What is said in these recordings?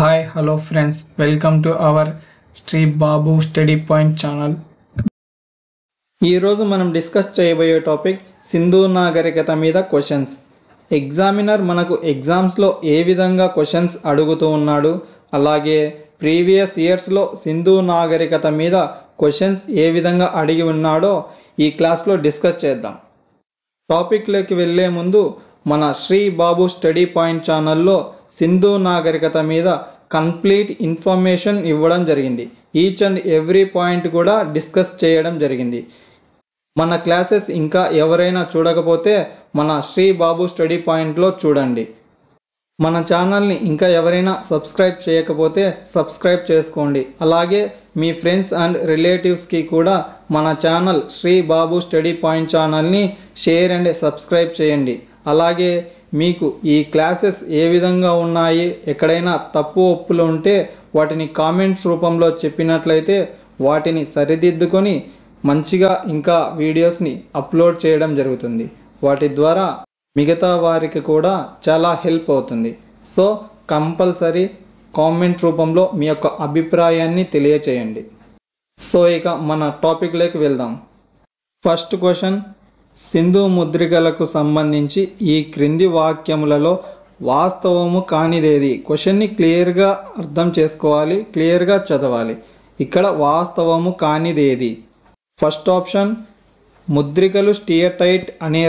Hi, hello friends. Welcome to our Sri Babu Study Point channel. ఈ రోజు మనం discuss చేయబోయే టాపిక్ సింధు నాగరికత మీద క్వశ్చన్స్. ఎగ్జామినర్ మనకు ఎగ్జామ్స్లో ఏ విధంగా క్వశ్చన్స్ అడుగుతూ ఉన్నాడు, అలాగే ప్రీవియస్ ఇయర్స్లో సింధు నాగరికత మీద క్వశ్చన్స్ ఏ విధంగా అడిగి ఉన్నాడో ఈ క్లాస్లో డిస్కస్ చేద్దాం. టాపిక్లోకి వెళ్ళే ముందు మన శ్రీ బాబు స్టడీ పాయింట్ ఛానల్లో సింధు నాగరికత మీద కంప్లీట్ ఇన్ఫర్మేషన్ ఇవ్వడం జరిగింది. ఈచ్ అండ్ ఎవ్రీ పాయింట్ కూడా డిస్కస్ చేయడం జరిగింది. మన క్లాసెస్ ఇంకా ఎవరైనా చూడకపోతే మన శ్రీ బాబు స్టడీ పాయింట్లో చూడండి. మన ఛానల్ని ఇంకా ఎవరైనా సబ్స్క్రైబ్ చేయకపోతే సబ్స్క్రైబ్ చేసుకోండి. అలాగే మీ ఫ్రెండ్స్ అండ్ రిలేటివ్స్కి కూడా మన ఛానల్ శ్రీ బాబు స్టడీ పాయింట్ ఛానల్ని షేర్ అండ్ సబ్స్క్రైబ్ చేయండి. అలాగే మీకు ఈ క్లాసెస్ ఏ విధంగా ఉన్నాయి, ఎక్కడైనా తప్పు ఒప్పులు ఉంటే వాటిని కామెంట్స్ రూపంలో చెప్పినట్లయితే వాటిని సరిదిద్దుకొని మంచిగా ఇంకా వీడియోస్ని అప్లోడ్ చేయడం జరుగుతుంది. వాటి ద్వారా మిగతా వారికి కూడా చాలా హెల్ప్ అవుతుంది. సో కంపల్సరీ కామెంట్ రూపంలో మీ యొక్క అభిప్రాయాన్ని తెలియచేయండి. సో ఇక మన టాపిక్లోకి వెళ్దాం. ఫస్ట్ క్వశ్చన్, సింధు ముద్రికలకు సంబంధించి ఈ క్రింది వాక్యములలో వాస్తవము కానిదేది? క్వశ్చన్ని క్లియర్గా అర్థం చేసుకోవాలి, క్లియర్గా చదవాలి. ఇక్కడ వాస్తవము కానిదేది? ఫస్ట్ ఆప్షన్, ముద్రికలు స్టియటైట్ అనే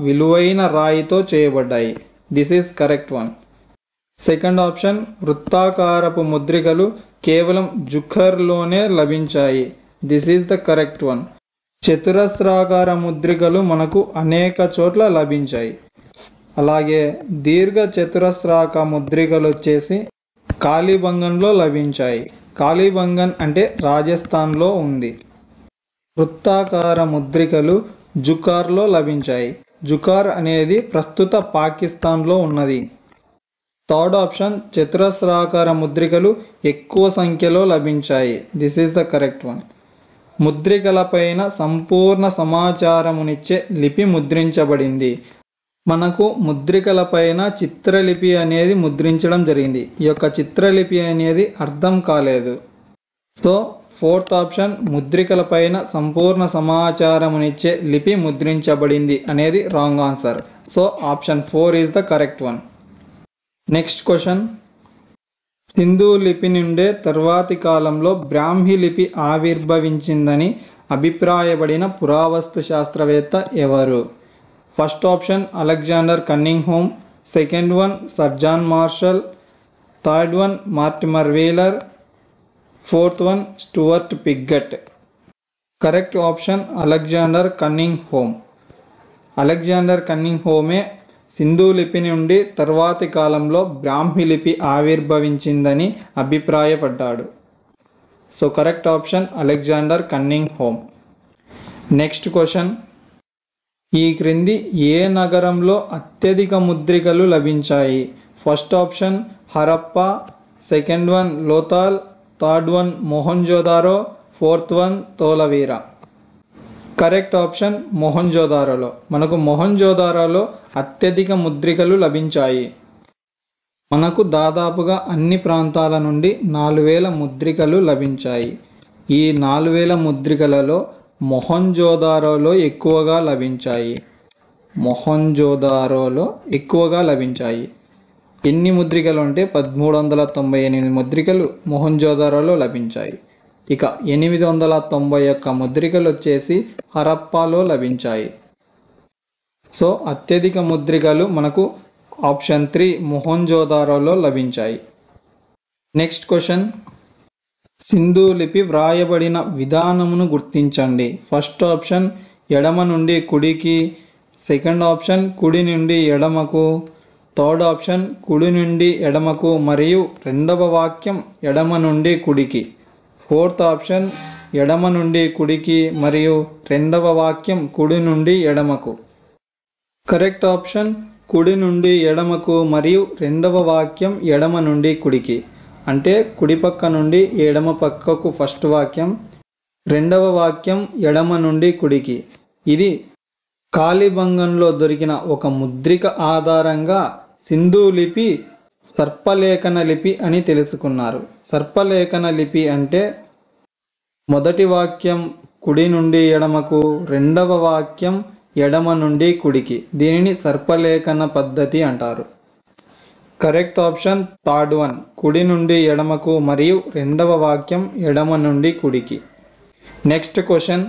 విలువైన రాయితో చేయబడ్డాయి. This is correct one. Second option, వృత్తాకారపు ముద్రికలు కేవలం జుఖర్లోనే లభించాయి. This is the correct one. చతురస్రాకార ముద్రికలు మనకు అనేక చోట్ల లభించాయి. అలాగే దీర్ఘ చతురస్రాక ముద్రికలు వచ్చేసి కాళీబంగన్లో లభించాయి. కాళీబంగన్ అంటే రాజస్థాన్లో ఉంది. వృత్తాకార ముద్రికలు జుకార్లో లభించాయి. జుకార్ అనేది ప్రస్తుత పాకిస్తాన్లో ఉన్నది. థర్డ్ ఆప్షన్, చతురస్రాకార ముద్రికలు ఎక్కువ సంఖ్యలో లభించాయి. This is the correct one. ముద్రికలపైన సంపూర్ణ సమాచారమునిచ్చే లిపి ముద్రించబడింది. మనకు ముద్రికలపైన చిత్రలిపి అనేది ముద్రించడం జరిగింది. ఈ యొక్క చిత్రలిపి అనేది అర్థం కాలేదు. సో ఫోర్త్ ఆప్షన్, ముద్రికలపైన సంపూర్ణ సమాచారమునిచ్చే లిపి ముద్రించబడింది అనేది wrong answer. So option 4 is the correct one. Next question, Sindhu లిపి నుండే తర్వాతి కాలంలో బ్రాహ్మీ లిపి ఆవిర్భవించిందని అభిప్రాయపడిన పురావస్తు శాస్త్రవేత్త ఎవరు? First option, Alexander Cunningham. Second one, sir John Marshall. Third one, Mortimer Wheeler. Fourth one, Stuart Piggott. Correct option Alexander Cunningham. Alexander కన్నింగ్హామే సింధు లిపి నుండి తర్వాతి కాలంలో బ్రాహ్మీ లిపి ఆవిర్భవించిందని అభిప్రాయపడ్డాడు. So correct option Alexander Cunningham. Next question, ఈ క్రింది ఏ నగరంలో అత్యధిక ముద్రికలు లభించాయి? First option Harappa. Second one Lothal. Third one Mohenjodaro. Fourth one Dholavira. Correct option మొహంజోదారోలో. మనకు మొహంజోదారోలో అత్యధిక ముద్రికలు లభించాయి. మనకు దాదాపుగా అన్ని ప్రాంతాల నుండి 4000 ముద్రికలు లభించాయి. ఈ 4000 ముద్రికలలో మొహంజోదారోలో ఎక్కువగా లభించాయి. మొహంజోదారోలో ఎక్కువగా లభించాయి. ఎన్ని ముద్రికలు అంటే 1398 ముద్రికలు మొహంజోదారోలో లభించాయి. ఇక 891 ముద్రికలు వచ్చేసి హరప్పాలో లభించాయి. సో అత్యధిక ముద్రికలు మనకు ఆప్షన్ 3 మొహంజోదారోలో లభించాయి. నెక్స్ట్ క్వశ్చన్, సింధు లిపి వ్రాయబడిన విధానమును గుర్తించండి. ఫస్ట్ ఆప్షన్ ఎడమ నుండి కుడికి. సెకండ్ ఆప్షన్ కుడి నుండి ఎడమకు. థర్డ్ ఆప్షన్ కుడి నుండి ఎడమకు మరియు రెండవ వాక్యం ఎడమ నుండి కుడికి. ఫోర్త్ ఆప్షన్ ఎడమ నుండి కుడికి మరియు రెండవ వాక్యం కుడి నుండి ఎడమకు. కరెక్ట్ ఆప్షన్ కుడి నుండి ఎడమకు మరియు రెండవ వాక్యం ఎడమ నుండి కుడికి. అంటే కుడి పక్క నుండి ఎడమ పక్కకు ఫస్ట్ వాక్యం, రెండవ వాక్యం ఎడమ నుండి కుడికి. ఇది కాళీబంగన్లో దొరికిన ఒక ముద్రిక ఆధారంగా సింధు లిపి సర్పలేఖన లిపి అని తెలుసుకున్నారు. సర్పలేఖన లిపి అంటే మొదటి వాక్యం కుడి నుండి ఎడమకు, రెండవ వాక్యం ఎడమ నుండి కుడికి. దీనిని సర్పలేఖన పద్ధతి అంటారు. కరెక్ట్ ఆప్షన్ థర్డ్ వన్, కుడి నుండి ఎడమకు మరియు రెండవ వాక్యం ఎడమ నుండి కుడికి. Next question,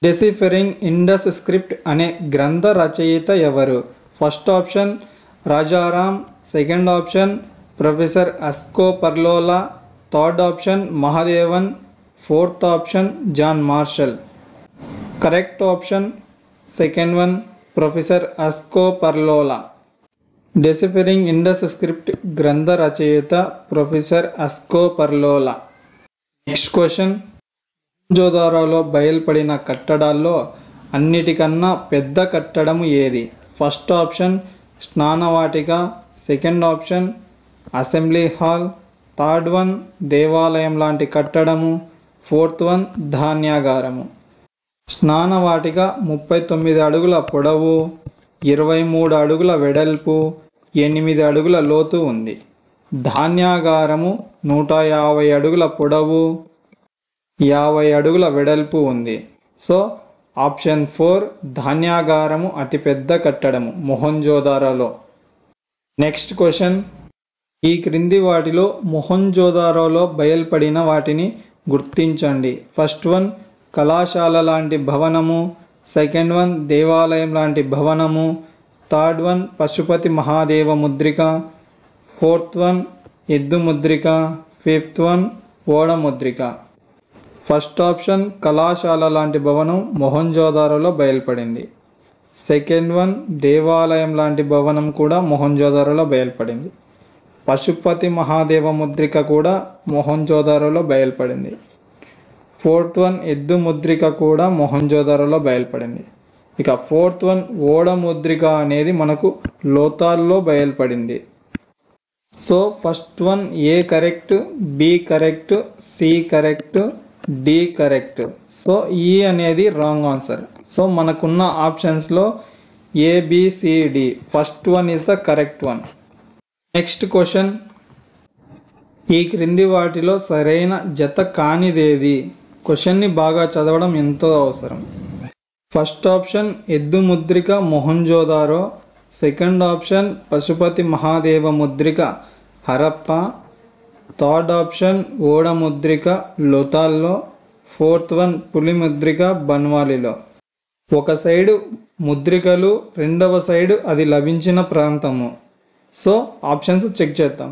deciphering Indus script అనే గ్రంథ రచయిత ఎవరు? First option Rajaram, second option professor Asko Parpola, third option Mahadevan, fourth option John Marshall. Correct option second one, professor Asko Parpola. Deciphering Indus script గ్రంథ రచయిత professor Asko Parpola. Next question, మొహంజోదారోలో బయల్పడిన కట్టడాల్లో అన్నిటికన్నా పెద్ద కట్టడము ఏది? ఫస్ట్ ఆప్షన్ స్నానవాటిక, second option assembly hall, third one దేవాలయం లాంటి కట్టడము, ఫోర్త్ వన్ ధాన్యాగారము. స్నానవాటిక 39 అడుగుల పొడవు, 23 అడుగుల వెడల్పు, 8 అడుగుల లోతు ఉంది. ధాన్యాగారము 150 అడుగుల పొడవు, 50 అడుగుల వెడల్పు ఉంది. సో ఆప్షన్ 4 ధాన్యాగారము అతిపెద్ద కట్టడము మొహంజోదారోలో. నెక్స్ట్ క్వశ్చన్, ఈ క్రింది వాటిలో మొహంజోదారోలో బయల్పడిన వాటిని గుర్తించండి. ఫస్ట్ వన్ కళాశాల లాంటి భవనము, సెకండ్ వన్ దేవాలయం లాంటి భవనము, థర్డ్ వన్ పశుపతి మహాదేవ ముద్రిక, ఫోర్త్ వన్ ఎద్దు ముద్రిక, ఫిఫ్త్ వన్ ఓడ ముద్రిక. ఫస్ట్ ఆప్షన్ కళాశాల లాంటి భవనం మొహంజోదారోలో బయల్పడింది. సెకండ్ వన్ దేవాలయం లాంటి భవనం కూడా మొహంజోదారోలో బయల్పడింది. పశుపతి మహాదేవ ముద్రిక కూడా మొహంజోదారోలో బయల్పడింది. ఫోర్త్ వన్ ఎద్దు ముద్రిక కూడా మొహంజోదారోలో బయల్పడింది. ఇక ఫోర్త్ వన్ ఓడ ముద్రిక అనేది మనకు లోతాల్లో బయల్పడింది. So first one A correct, B correct, C correct, D correct. So ఈ అనేది రాంగ్ ఆన్సర్. సో మనకున్న ఆప్షన్స్లో A B C D, first one is the correct one. Next question, ఈ క్రింది వాటిలో సరైన జత కానిదేది? క్వశ్చన్ని బాగా చదవడం ఎంతో అవసరం. ఫస్ట్ ఆప్షన్ ఎద్దు ముద్రిక మొహంజోదారో, సెకండ్ ఆప్షన్ పశుపతి మహాదేవ ముద్రిక హరప్ప, థర్డ్ ఆప్షన్ ఓడ ముద్రిక లోతాల్లో, ఫోర్త్ వన్ పులి ముద్రిక బన్వాలిలో. ఒక సైడు ముద్రికలు, రెండవ సైడు అది లభించిన ప్రాంతము. సో ఆప్షన్స్ చెక్ చేద్దాం.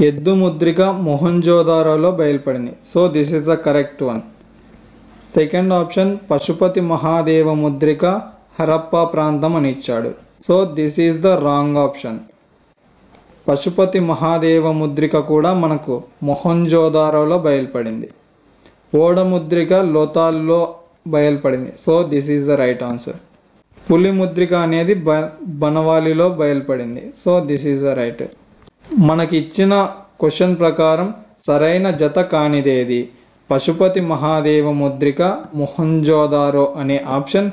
ఎద్దు ముద్రిక మొహంజోదారోలో బయల్పడింది. So this is the correct one. Second option Pashupati Mahadeva ముద్రిక హరప్పా ప్రాంతం అని ఇచ్చాడు. So this is the wrong option. Pashupati Mahadeva ముద్రిక కూడా మనకు మొహంజోదారోలో బయల్పడింది. ఓడ ముద్రిక లోతాల్లో బయల్పడింది. So this is the right answer. పులి ముద్రిక అనేది బనవాలిలో బయల్పడింది. So this is the right. మనకి ఇచ్చిన క్వశ్చన్ ప్రకారం సరైన జత కానిదేది? పశుపతి మహాదేవ ముద్రిక మొహంజోదారో అనే option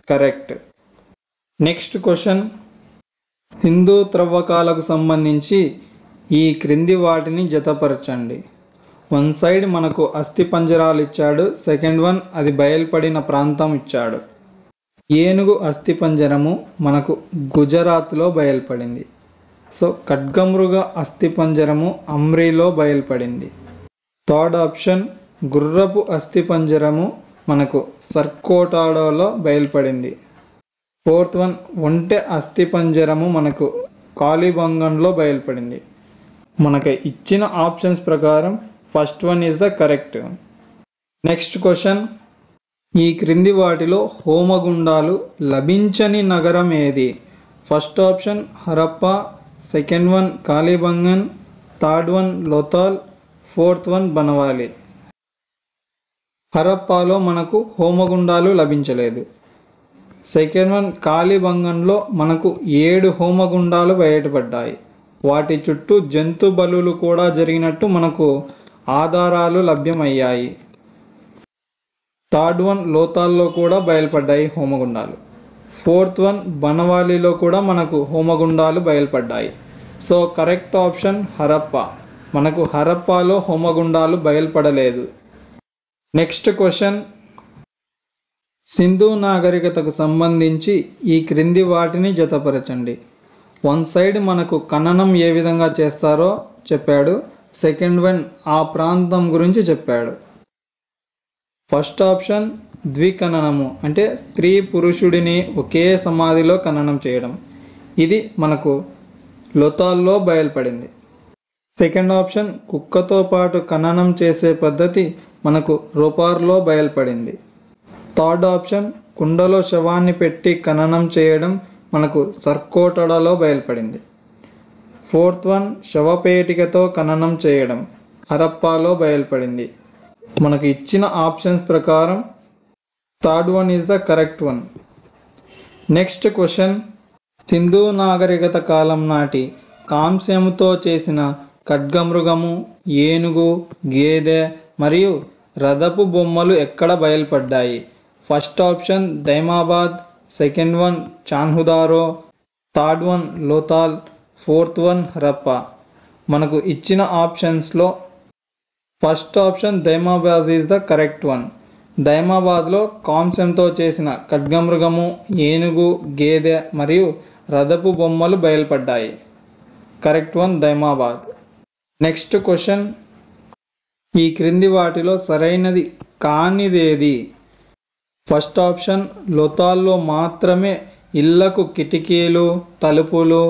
correct. Next question, Sindhu త్రవ్వకాలకు సంబంధించి ఈ క్రింది వాటిని జతపరచండి. వన్ సైడ్ మనకు అస్థిపంజరాలు ఇచ్చాడు, సెకండ్ వన్ అది బయల్పడిన ప్రాంతం ఇచ్చాడు. ఏనుగు అస్థిపంజరము మనకు గుజరాత్లో బయల్పడింది. సో ఖడ్గమృగ అస్థిపంజరము అమ్రీలో బయల్పడింది. థర్డ్ ఆప్షన్ గుర్రపు అస్థిపంజరము మనకు సర్కోటాడోలో బయల్పడింది. ఫోర్త్ వన్ ఒంటె అస్థిపంజరము మనకు కాలిబంగన్లో బయల్పడింది. మనకు ఇచ్చిన ఆప్షన్స్ ప్రకారం first one is the correct. Next question, ఈ క్రింది వాటిలో హోమగుండాలు లభించని నగరం ఏది? First option Harappa, second one Kalibangan, third one Lothal, fourth one Banawali. హరప్పాలో మనకు హోమగుండాలు లభించలేదు. సెకండ్ వన్ కాలిబంగన్లో మనకు 7 హోమగుండాలు బయటపడ్డాయి. వాటి చుట్టూ జంతు బలులు కూడా జరిగినట్టు మనకు ఆధారాలు లభ్యమయ్యాయి. థర్డ్ వన్ లోతాల్లో కూడా బయలుపడ్డాయి హోమగుండాలు. ఫోర్త్ వన్ బనవాలిలో కూడా మనకు హోమగుండాలు బయలుపడ్డాయి. So correct option Harappa. మనకు హరప్పాలో హోమగుండాలు బయలుపడలేదు. నెక్స్ట్ క్వశ్చన్, సింధు నాగరికతకు సంబంధించి ఈ క్రింది వాటిని జతపరచండి. వన్ సైడ్ మనకు ఖననం ఏ విధంగా చేస్తారో చెప్పాడు. సెకండ్ వన్ ఆ ప్రాంతం గురించి చెప్పాడు. ఫస్ట్ ఆప్షన్ ద్విఖననము, అంటే స్త్రీ పురుషుడిని ఒకే సమాధిలో ఖననం చేయడం. ఇది మనకు లోతాల్లో బయలుపడింది. సెకండ్ ఆప్షన్ కుక్కతో పాటు ఖననం చేసే పద్ధతి మనకు రోపార్లో బయలుపడింది. థర్డ్ ఆప్షన్ కుండలో శవాన్ని పెట్టి ఖననం చేయడం మనకు సర్కోటడలో బయలుపడింది. ఫోర్త్ వన్ శవపేటికతో ఖననం చేయడం హరప్పాలో బయలుపడింది. మనకు ఇచ్చిన ఆప్షన్స్ ప్రకారం third one is the correct one. Next question, Sindhu నాగరికత కాలం నాటి కాంస్యంతో చేసిన ఖడ్గమృగము, ఏనుగు, గేదె మరియు రథపు బొమ్మలు ఎక్కడ బయలుపడ్డాయి? First option Daimabad, second one Chanhudaro, third one Lothal, fourth one Harappa. మనకు ఇచ్చిన ఆప్షన్స్లో first option Daimabad is the correct one. దైమాబాద్లో కాంస్యంతో చేసిన ఖడ్గమృగము, ఏనుగు, గేదె మరియు రథపు బొమ్మలు బయలుపడ్డాయి. Correct one Daimabad. Next question, ఈ క్రింది వాటిలో సరైనది కానిదేది? ఫస్ట్ ఆప్షన్ లోతాల్లో మాత్రమే ఇళ్లకు కిటికీలు, తలుపులు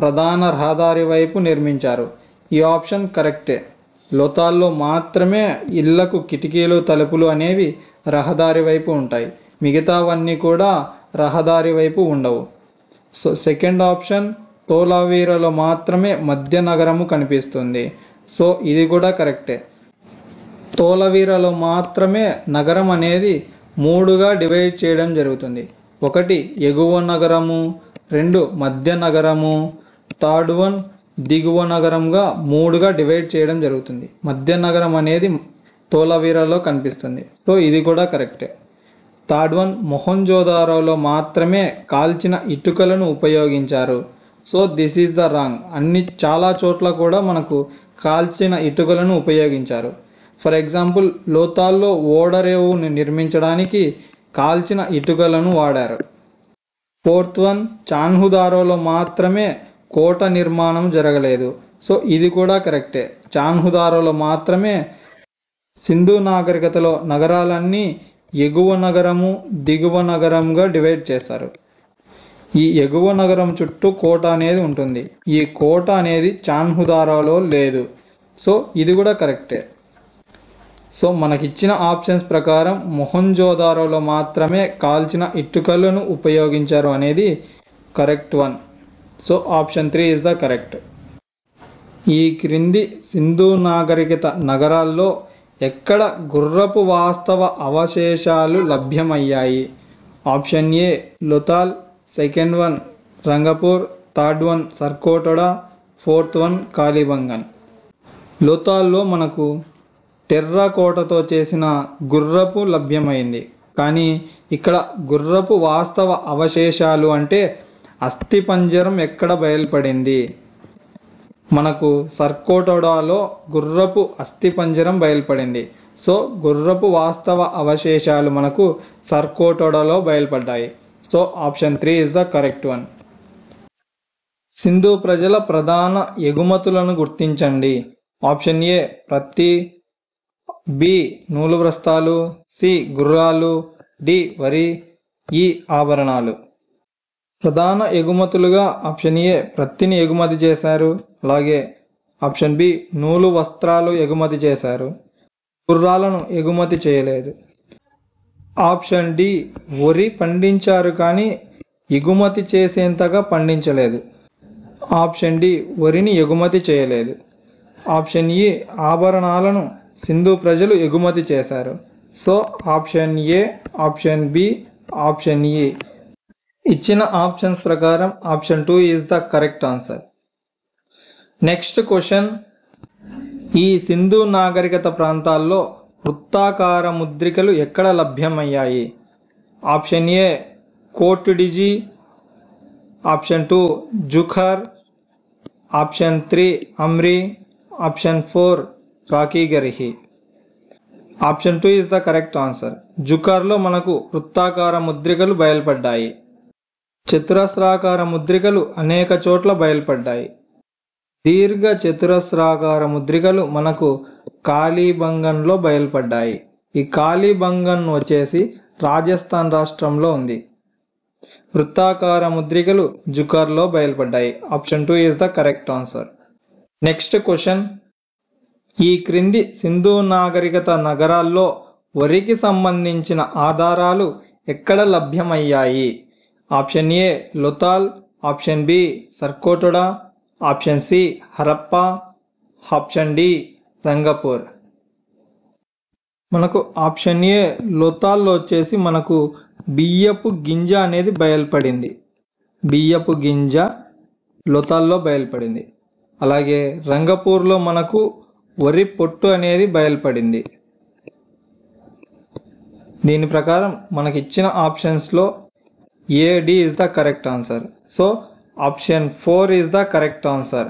ప్రధాన రహదారి వైపు నిర్మించారు. ఈ ఆప్షన్ కరెక్టే. లోతాల్లో మాత్రమే ఇళ్లకు కిటికీలు, తలుపులు అనేవి రహదారి వైపు ఉంటాయి. మిగతావన్నీ కూడా రహదారి వైపు ఉండవు. సో సెకండ్ ఆప్షన్ తోలావీరలో మాత్రమే మధ్య నగరము కనిపిస్తుంది. సో ఇది కూడా కరెక్టే. తోలవీరలో మాత్రమే నగరం అనేది మూడుగా డివైడ్ చేయడం జరుగుతుంది. ఒకటి ఎగువ నగరము, రెండు మధ్య నగరము, థర్డ్ వన్ దిగువ నగరంగా మూడుగా డివైడ్ చేయడం జరుగుతుంది. మధ్య నగరం అనేది తోలవీరలో కనిపిస్తుంది. సో ఇది కూడా కరెక్టే. థర్డ్ వన్ మొహంజోదారోలో మాత్రమే కాల్చిన ఇటుకలను ఉపయోగించారు. So this is the wrong. చాలా చోట్ల కూడా మనకు కాల్చిన ఇటుకలను ఉపయోగించారు. ఫర్ ఎగ్జాంపుల్ లోతాల్లో ఓడరేవుని నిర్మించడానికి కాల్చిన ఇటుకలను వాడారు. ఫోర్త్ వన్ చాన్హుదారోలో మాత్రమే కోట నిర్మాణం జరగలేదు. సో ఇది కూడా కరెక్టే. చాన్హుదారోలో మాత్రమే సింధు నాగరికతలో నగరాలన్నీ ఎగువ నగరము, దిగువ నగరంగా డివైడ్ చేస్తారు. ఈ ఎగువ నగరం చుట్టూ కోట అనేది ఉంటుంది. ఈ కోట అనేది చాన్హుదారోలో లేదు. సో ఇది కూడా కరెక్టే. సో మనకిచ్చిన ఆప్షన్స్ ప్రకారం మొహంజోదారోలో మాత్రమే కాల్చిన ఇటుకలను ఉపయోగించారు అనేది correct one. So option 3 is the correct. ఈ క్రింది సింధు నాగరికత నగరాల్లో ఎక్కడ గుర్రపు వాస్తవ అవశేషాలు లభ్యమయ్యాయి? Option A Lothal, second one Rangpur, third one Surkotada, fourth one Kalibangan. లోతాల్లో మనకు టెర్రకోటతో చేసిన గుర్రపు లభ్యమైంది. కానీ ఇక్కడ గుర్రపు వాస్తవ అవశేషాలు అంటే అస్థిపంజరం ఎక్కడ బయలుపడింది? మనకు సర్కోటడాలో గుర్రపు అస్థిపంజరం బయలుపడింది. సో గుర్రపు వాస్తవ అవశేషాలు మనకు సర్కోటడాలో బయలుపడ్డాయి. So option 3 is the correct one. Sindhu ప్రజల ప్రధాన ఎగుమతులను గుర్తించండి. ఆప్షన్ ఏ ప్రత్తి, బి నూలు వస్త్రాలు, సి గుర్రాలు, డి వరి, ఈ ఆభరణాలు. ప్రధాన ఎగుమతులుగా ఆప్షన్ ఏ ప్రత్తిని ఎగుమతి చేశారు. అలాగే ఆప్షన్ బి నూలు వస్త్రాలు ఎగుమతి చేశారు. గుర్రాలను ఎగుమతి చేయలేదు. ఆప్షన్ డి వరి పండించారు కానీ ఎగుమతి చేసేంతగా పండించలేదు. ఆప్షన్ డి వరిని ఎగుమతి చేయలేదు. ఆప్షన్ ఏ ఆభరణాలను సింధు ప్రజలు ఎగుమతి చేశారు. So option A, option B, option A. ఇచ్చిన ఆప్షన్స్ ప్రకారం option 2 is the correct answer. Next question, ఈ సింధు నాగరికత ప్రాంతాల్లో వృత్తాకార ముద్రికలు ఎక్కడ లభ్యమయ్యాయి? Option A Kot Diji, option 2 Jhukar, option 3 Amri, option 4 Rakhigarhi. Option 2 is the correct answer. జుకార్లో మనకు వృత్తాకార ముద్రికలు బయలుపడ్డాయి. చతురస్రాకార ముద్రికలు అనేక చోట్ల బయలుపడ్డాయి. దీర్ఘ చతురస్రాకార ముద్రికలు మనకు కాళీబంగన్లో బయలుపడ్డాయి. ఈ కాళీబంగన్ వచ్చేసి రాజస్థాన్ రాష్ట్రంలో ఉంది. వృత్తాకార ముద్రికలు జుకార్లో బయలుపడ్డాయి. Option 2 is the correct answer. Next question, ఈ క్రింది సింధు నాగరికత నగరాల్లో వరికి సంబంధించిన ఆధారాలు ఎక్కడ లభ్యమయ్యాయి? Option A Lothal, option B Surkotada, option C Harappa, option D Rangpur. మనకు ఆప్షన్ ఏ లోథాల్లో వచ్చేసి మనకు బియ్యపు గింజ అనేది బయలుపడింది. బియ్యపు గింజ లోథాల్లో బయలుపడింది. అలాగే రంగపూర్లో మనకు వరి పొట్టు అనేది బయలుపడింది. దీని ప్రకారం మనకి ఇచ్చిన ఆప్షన్స్లో A D is the correct answer. So option 4 is the correct answer.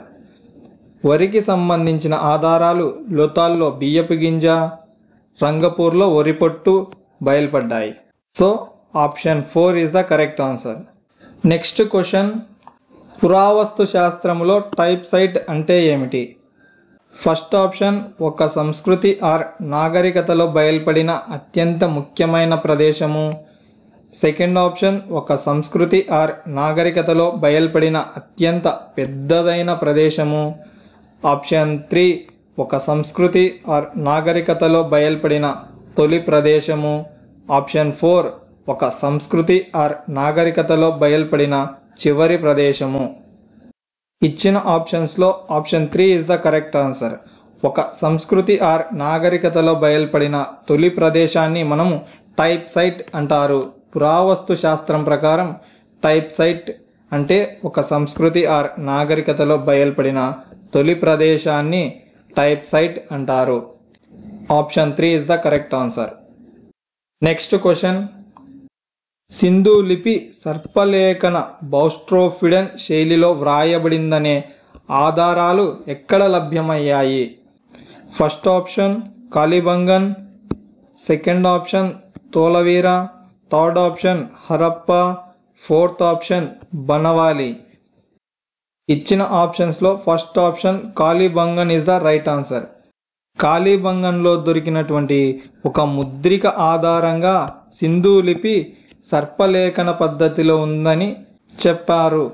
వరికి సంబంధించిన ఆధారాలు లోథాల్లో బియ్యపు గింజ, రంగపూర్లో వరి పొట్టు బయలుపడ్డాయి. So option 4 is the correct answer. Next question, పురావస్తు శాస్త్రంలో టైప్ సైట్ అంటే ఏమిటి? ఫస్ట్ ఆప్షన్ ఒక సంస్కృతి ఆర్ నాగరికతలో బయలుపడిన అత్యంత ముఖ్యమైన ప్రదేశము. సెకండ్ ఆప్షన్ ఒక సంస్కృతి ఆర్ నాగరికతలో బయలుపడిన అత్యంత పెద్దదైన ప్రదేశము. ఆప్షన్ 3 ఒక సంస్కృతి ఆర్ నాగరికతలో బయలుపడిన తొలి ప్రదేశము. ఆప్షన్ 4 ఒక సంస్కృతి ఆర్ నాగరికతలో బయలుపడిన చివరి ప్రదేశము. ఇచ్చిన ఆప్షన్స్లో option 3 is the correct answer. ఒక సంస్కృతి ఆర్ నాగరికతలో బయలుపడిన తొలి ప్రదేశాన్ని మనము టైప్ సైట్ అంటారు. పురావస్తు శాస్త్రం ప్రకారం టైప్ సైట్ అంటే ఒక సంస్కృతి ఆర్ నాగరికతలో బయలుపడిన తొలి ప్రదేశాన్ని టైప్ సైట్ అంటారు. Option 3 is the correct answer. Next question, Sindhu లిపి సర్పలేఖన బౌస్ట్రోఫిడన్ శైలిలో వ్రాయబడిందనే ఆధారాలు ఎక్కడ లభ్యమయ్యాయి? First option Kalibangan, second option Dholavira, third option Harappa, fourth option Banawali. ఇచ్చిన ఆప్షన్స్లో first option Kalibangan is the right answer. కాళీబంగన్లో దొరికినటువంటి ఒక ముద్రిక ఆధారంగా సింధు లిపి సర్పలేఖన పద్ధతిలో ఉందని చెప్పారు.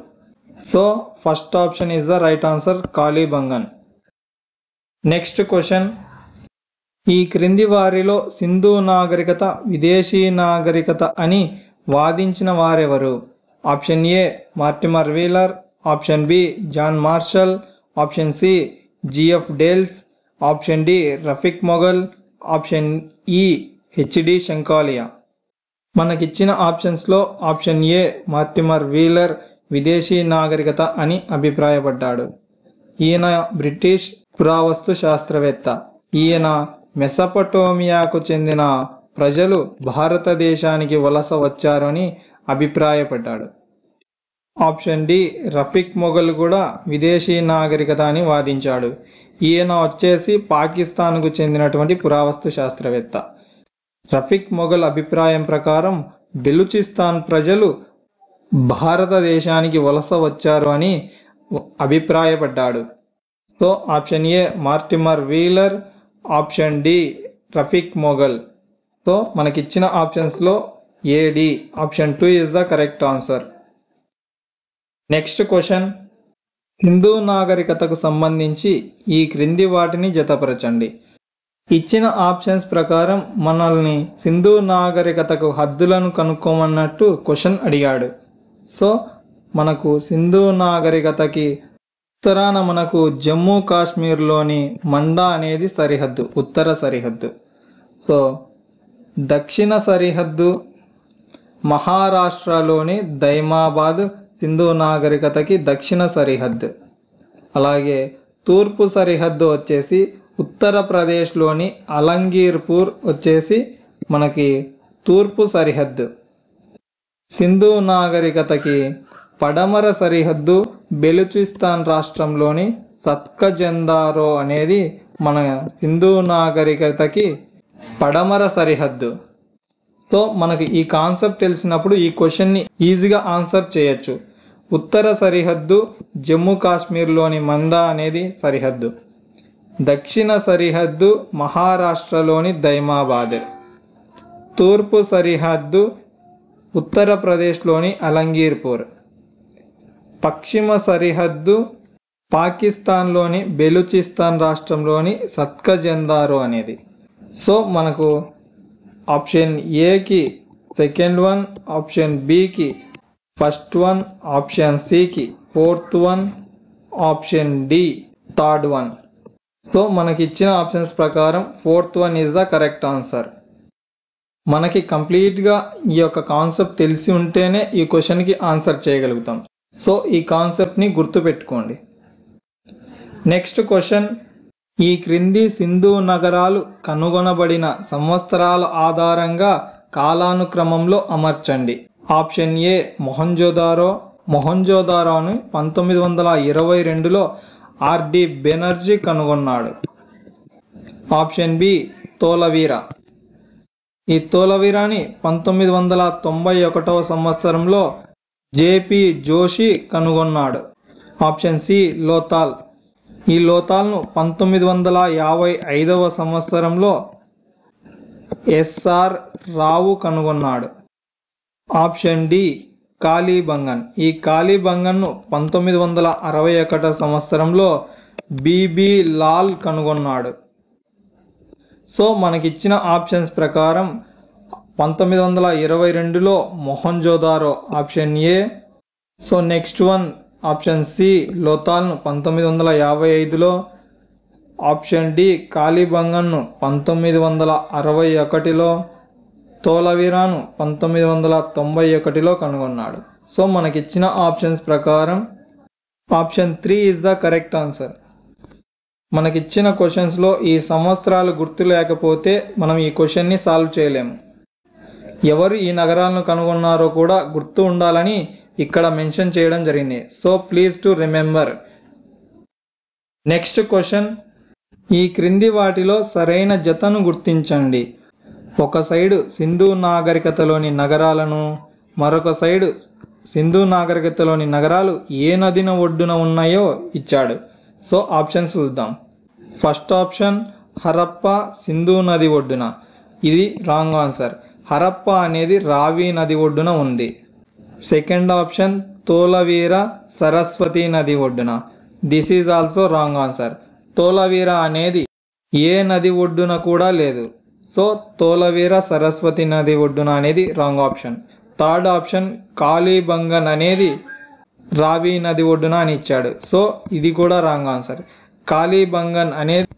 So first option is the right answer, Kalibangan. Next question, ఈ క్రింది వారిలో సింధు నాగరికత విదేశీ నాగరికత అని వాదించిన వారెవరు? Option A Mortimer Wheeler, option B John Marshall, option C G F Dales, option D Rafique Mughal, option E H D Sankalia. మనకిచ్చిన ఆప్షన్స్లో ఆప్షన్ ఏ మార్టిమర్ వీలర్ విదేశీ నాగరికత అని అభిప్రాయపడ్డాడు. ఈయన బ్రిటిష్ పురావస్తు శాస్త్రవేత్త. ఈయన మెసపటోమియాకు చెందిన ప్రజలు భారతదేశానికి వలస వచ్చారని అభిప్రాయపడ్డాడు. ఆప్షన్ డి రఫీక్ మొఘల్ కూడా విదేశీ నాగరికత అని వాదించాడు. ఈయన వచ్చేసి పాకిస్తాన్కు చెందినటువంటి పురావస్తు శాస్త్రవేత్త. రఫీక్ మొఘల్ అభిప్రాయం ప్రకారం బెలూచిస్తాన్ ప్రజలు భారతదేశానికి వలస వచ్చారు అని అభిప్రాయపడ్డాడు. So option A Mortimer Wheeler, option D Rafique Mughal. So మనకిచ్చిన ఆప్షన్స్లో A D option 2 is the correct answer. Next question, Sindhu నాగరికతకు సంబంధించి ఈ క్రింది వాటిని జతపరచండి. ఇచ్చిన ఆప్షన్స్ ప్రకారం మనల్ని సింధు నాగరికతకు హద్దులను కనుక్కోమన్నట్టు క్వశ్చన్ అడిగాడు. సో మనకు సింధు నాగరికతకి ఉత్తరాన మనకు జమ్మూ కాశ్మీర్లోని మండా అనేది సరిహద్దు, ఉత్తర సరిహద్దు. సో దక్షిణ సరిహద్దు మహారాష్ట్రలోని దైమాబాద్ సింధు నాగరికతకి దక్షిణ సరిహద్దు. అలాగే తూర్పు సరిహద్దు వచ్చేసి ఉత్తరప్రదేశ్లోని అలంగీర్పూర్ వచ్చేసి మనకి తూర్పు సరిహద్దు. సింధు నాగరికతకి పడమర సరిహద్దు బెలూచిస్తాన్ రాష్ట్రంలోని సత్కజందారో అనేది మన సింధు నాగరికతకి పడమర సరిహద్దు. సో మనకి ఈ కాన్సెప్ట్ తెలిసినప్పుడు ఈ క్వశ్చన్ని ఈజీగా ఆన్సర్ చేయొచ్చు. ఉత్తర సరిహద్దు జమ్మూ కాశ్మీర్లోని మండా అనేది సరిహద్దు. దక్షిణ సరిహద్దు మహారాష్ట్రలోని దైమాబాద్. తూర్పు సరిహద్దు ఉత్తరప్రదేశ్లోని అలంగీర్పూర్. పశ్చిమ సరిహద్దు పాకిస్తాన్లోని బెలూచిస్తాన్ రాష్ట్రంలోని సత్కజందారో అనేది. సో మనకు ఆప్షన్ ఏకి సెకండ్ వన్, ఆప్షన్ బికి ఫస్ట్ వన్, ఆప్షన్ సికి fourth one, option D third one. So మనకి ఇచ్చిన ఆప్షన్స్ ప్రకారం fourth one is the correct answer. మనకి కంప్లీట్గా ఈ యొక్క కాన్సెప్ట్ తెలిసి ఉంటేనే ఈ క్వశ్చన్కి ఆన్సర్ చేయగలుగుతాం. సో ఈ కాన్సెప్ట్ని గుర్తుపెట్టుకోండి. నెక్స్ట్ క్వశ్చన్, ఈ క్రింది సింధు నగరాలు కనుగొనబడిన సంవత్సరాల ఆధారంగా కాలానుక్రమంలో అమర్చండి. Option A Mohenjodaro. మొహంజోదారోను 1922లో ఆర్డి బెనర్జీ కనుగొన్నాడు. Option B Dholavira. ఈ తోలవీరాని 1991వ సంవత్సరంలో జేపీ జోషి కనుగొన్నాడు. Option C Lothal. ఈ లోతాల్ను 1955వ సంవత్సరంలో ఎస్ఆర్ రావు కనుగొన్నాడు. Option D Kalibangan. ఈ కాళీబంగన్ను 1961 సంవత్సరంలో బిబి లాల్ కనుగొన్నాడు. సో మనకిచ్చిన ఆప్షన్స్ ప్రకారం 1922లో Mohenjodaro option A. So next one option C లోతాల్ను 1955లో, ఆప్షన్ డి కాళీబంగన్ను 1961లో, తోలవీరాను 1991లో కనుగొన్నాడు. సో మనకిచ్చిన ఆప్షన్స్ ప్రకారం option 3 is the correct answer. మనకిచ్చిన క్వశ్చన్స్లో ఈ సంవత్సరాలు గుర్తు లేకపోతే మనం ఈ క్వశ్చన్ని సాల్వ్ చేయలేము. ఎవరు ఈ నగరాలను కనుగొన్నారో కూడా గుర్తు ఉండాలని ఇక్కడ మెన్షన్ చేయడం జరిగింది. So please to remember. Next question, ఈ క్రింది వాటిలో సరైన జతను గుర్తించండి. ఒక సైడు సింధు నాగరికతలోని నగరాలను, మరొక సైడు సింధు నాగరికతలోని నగరాలు ఏ నదిన ఒడ్డున ఉన్నాయో ఇచ్చాడు. సో ఆప్షన్స్ చూద్దాం. ఫస్ట్ ఆప్షన్ హరప్ప సింధు నది ఒడ్డున. ఇది రాంగ్ ఆన్సర్. హరప్ప అనేది రావి నది ఒడ్డున ఉంది. సెకండ్ ఆప్షన్ తోలవీర సరస్వతి నది ఒడ్డున. This is also wrong answer. Dholavira అనేది ఏ నది ఒడ్డున కూడా లేదు. సో తోలవీర సరస్వతి నది ఒడ్డున అనేది wrong option. Third option Kalibangan అనేది రావి నది ఒడ్డున అని ఇచ్చాడు. సో ఇది కూడా రాంగ్ ఆన్సర్. కాళీబంగన్ అనేది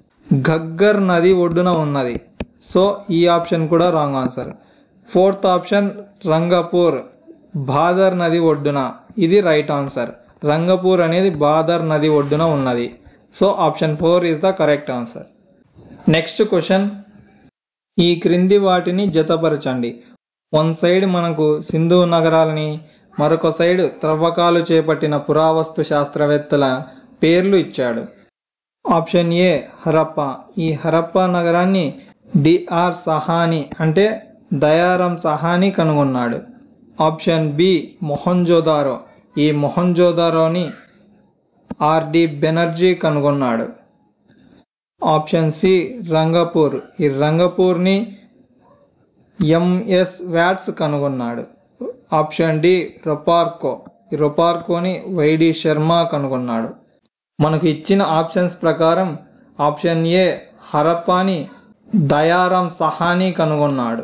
ఘగ్గర్ నది ఒడ్డున ఉన్నది. సో ఈ ఆప్షన్ కూడా wrong answer. Fourth option Rangpur bother నది ఒడ్డున. ఇది రైట్ ఆన్సర్. రంగపూర్ అనేది బాదర్ నది ఒడ్డున ఉన్నది. So option 4 is the correct answer. Next question, ఈ క్రింది వాటిని జతపరచండి. వన్ సైడ్ మనకు సింధు నగరాలని, మరొక సైడ్ త్రవ్వకాలు చేపట్టిన పురావస్తు శాస్త్రవేత్తల పేర్లు ఇచ్చాడు. Option A Harappa. ఈ హరప్ప నగరాన్ని డిఆర్ సహాని అంటే దయారాం సహాని కనుగొన్నాడు. Option B Mohenjodaro. ఈ మొహంజోదారోని ఆర్డి బెనర్జీ కనుగొన్నాడు. Option C Rangpur. ఈ రంగపూర్ని ఎంఎస్ వ్యాట్స్ కనుగొన్నాడు. ఆప్షన్ డి రొపార్కో. ఈ రొపార్కోని వైడి శర్మ కనుగొన్నాడు. మనకు ఇచ్చిన ఆప్షన్స్ ప్రకారం ఆప్షన్ ఏ హరప్పాని దయారాం సహాని కనుగొన్నాడు.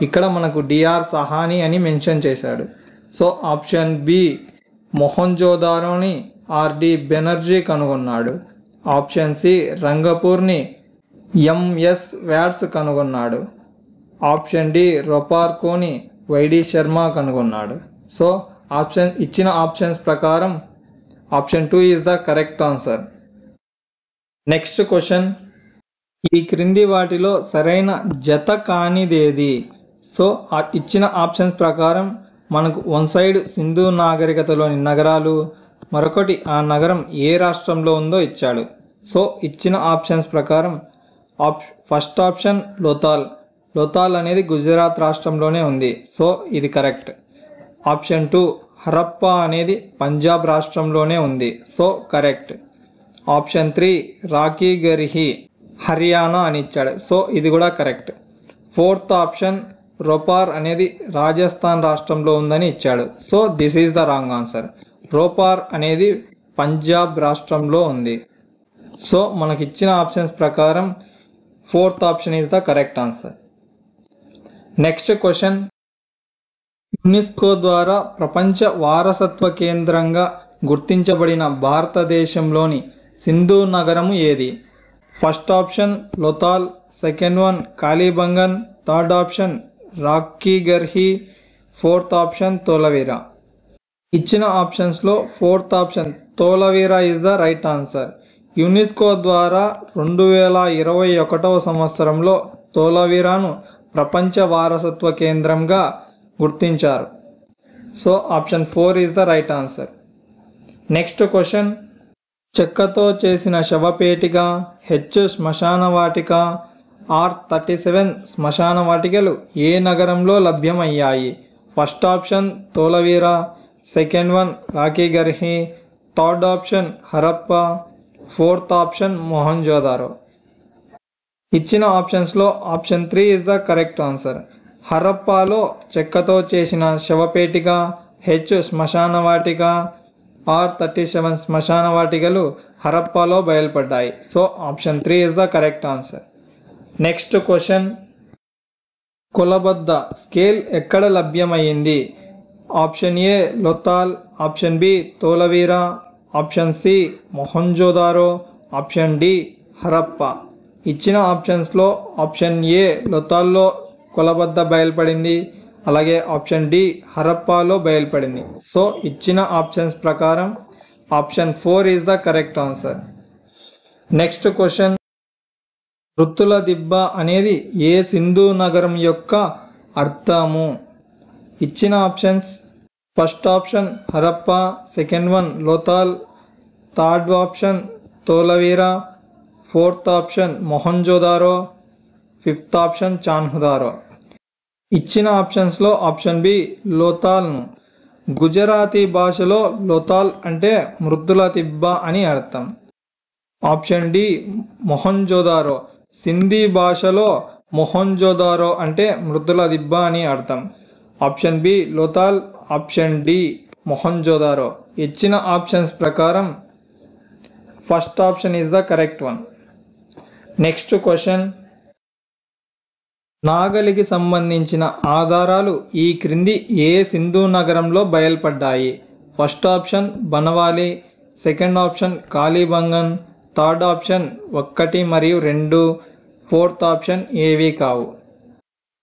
ఇక్కడ మనకు డిఆర్ సహాని అని మెన్షన్ చేశాడు. సో ఆప్షన్ బి మొహంజోదారోని ఆర్డి బెనర్జీ కనుగొన్నాడు. ఆప్షన్ సి రంగపూర్ని ఎంఎస్ వ్యాట్స్ కనుగొన్నాడు. ఆప్షన్ డి రొపార్కోని వైడి శర్మ కనుగొన్నాడు. సో ఇచ్చిన ఆప్షన్స్ ప్రకారం option 2 is the correct answer. Next question, ఈ క్రింది వాటిలో సరైన జత కానిదేది? సో ఇచ్చిన ఆప్షన్స్ ప్రకారం మనకు వన్ సైడ్ సింధు నాగరికతలోని నగరాలు, మరొకటి ఆ నగరం ఏ రాష్ట్రంలో ఉందో ఇచ్చాడు. సో ఇచ్చిన ఆప్షన్స్ ప్రకారం ఫస్ట్ ఆప్షన్ లోతాల్. లోతాల్ అనేది గుజరాత్ రాష్ట్రంలోనే ఉంది. సో ఇది కరెక్ట్. ఆప్షన్ 2 హరప్పా అనేది పంజాబ్ రాష్ట్రంలోనే ఉంది. So correct. ఆప్షన్ 3 రాకీగర్హి హర్యానా అని ఇచ్చాడు. సో ఇది కూడా కరెక్ట్. ఫోర్త్ ఆప్షన్ రోపార్ అనేది రాజస్థాన్ రాష్ట్రంలో ఉందని ఇచ్చాడు. So this is the wrong answer. Ropar అనేది పంజాబ్ రాష్ట్రంలో ఉంది. సో మనకి ఇచ్చిన ఆప్షన్స్ ప్రకారం fourth option is the correct answer. Next question, UNESCO ద్వారా ప్రపంచ వారసత్వ కేంద్రంగా గుర్తించబడిన భారతదేశంలోని సింధు నగరము ఏది? First option Lothal, second one Kalibangan, third option Rakhigarhi, fourth option Dholavira. ఇచ్చిన ఆప్షన్స్లో fourth option Dholavira is the right answer. UNESCO ద్వారా 2021వ సంవత్సరంలో తోలవీరాను ప్రపంచ వారసత్వ కేంద్రంగా గుర్తించారు. So option 4 is the right answer. Next question, చెక్కతో చేసిన శవపేటిక, హెచ్ శ్మశాన వాటిక, R37 శ్మశాన వాటికలు ఏ నగరంలో లభ్యమయ్యాయి? First option Dholavira, second one Rakhigarhi, third option Harappa, fourth option Mohenjodaro. ఇచ్చిన ఆప్షన్స్లో option 3 is the correct answer. హరప్పాలో చెక్కతో చేసిన శవపేటిక, హెచ్ శ్మశాన వాటిక, R37 శ్మశాన వాటికలు హరప్పాలో బయలుపడ్డాయి. So option 3 is the correct answer. Next question, కొలబద్ద స్కేల్ ఎక్కడ లభ్యమైంది? Option A Lothal, option B Dholavira, option C Mohenjodaro, option D Harappa. ఇచ్చిన ఆప్షన్స్లో ఆప్షన్ ఏ లోతాల్లో కొలబద్ద బయలుపడింది, అలాగే ఆప్షన్ డి హరప్పాలో బయలుపడింది. సో ఇచ్చిన ఆప్షన్స్ ప్రకారం option 4 is the correct answer. Next question, వృత్తుల దిబ్బ అనేది ఏ సింధు నగరం యొక్క అర్థము? ఇచ్చిన options, first option Harappa, second one Lothal, third option Dholavira, fourth option Mohenjodaro, fifth option Chanhudaro. ఇచ్చిన ఆప్షన్స్లో ఆప్షన్ బి లోతాల్ను. గుజరాతీ భాషలో లోతాల్ అంటే మృద్దుల దిబ్బ అని అర్థం. ఆప్షన్ డి మొహంజోదారో, సింధీ భాషలో మొహంజోదారో అంటే మృద్దుల దిబ్బ అని అర్థం. Option B Lothal, option D Mohenjodaro. ఇచ్చిన ఆప్షన్స్ ప్రకారం first option is the correct one. Next question, నాగలికి సంబంధించిన ఆధారాలు ఈ క్రింది ఏ సింధు నగరంలో బయలుపడ్డాయి? First option Banawali, second option Kalibangan, third option 1 మరియు 2, ఫోర్త్ ఆప్షన్ ఏవి కావు.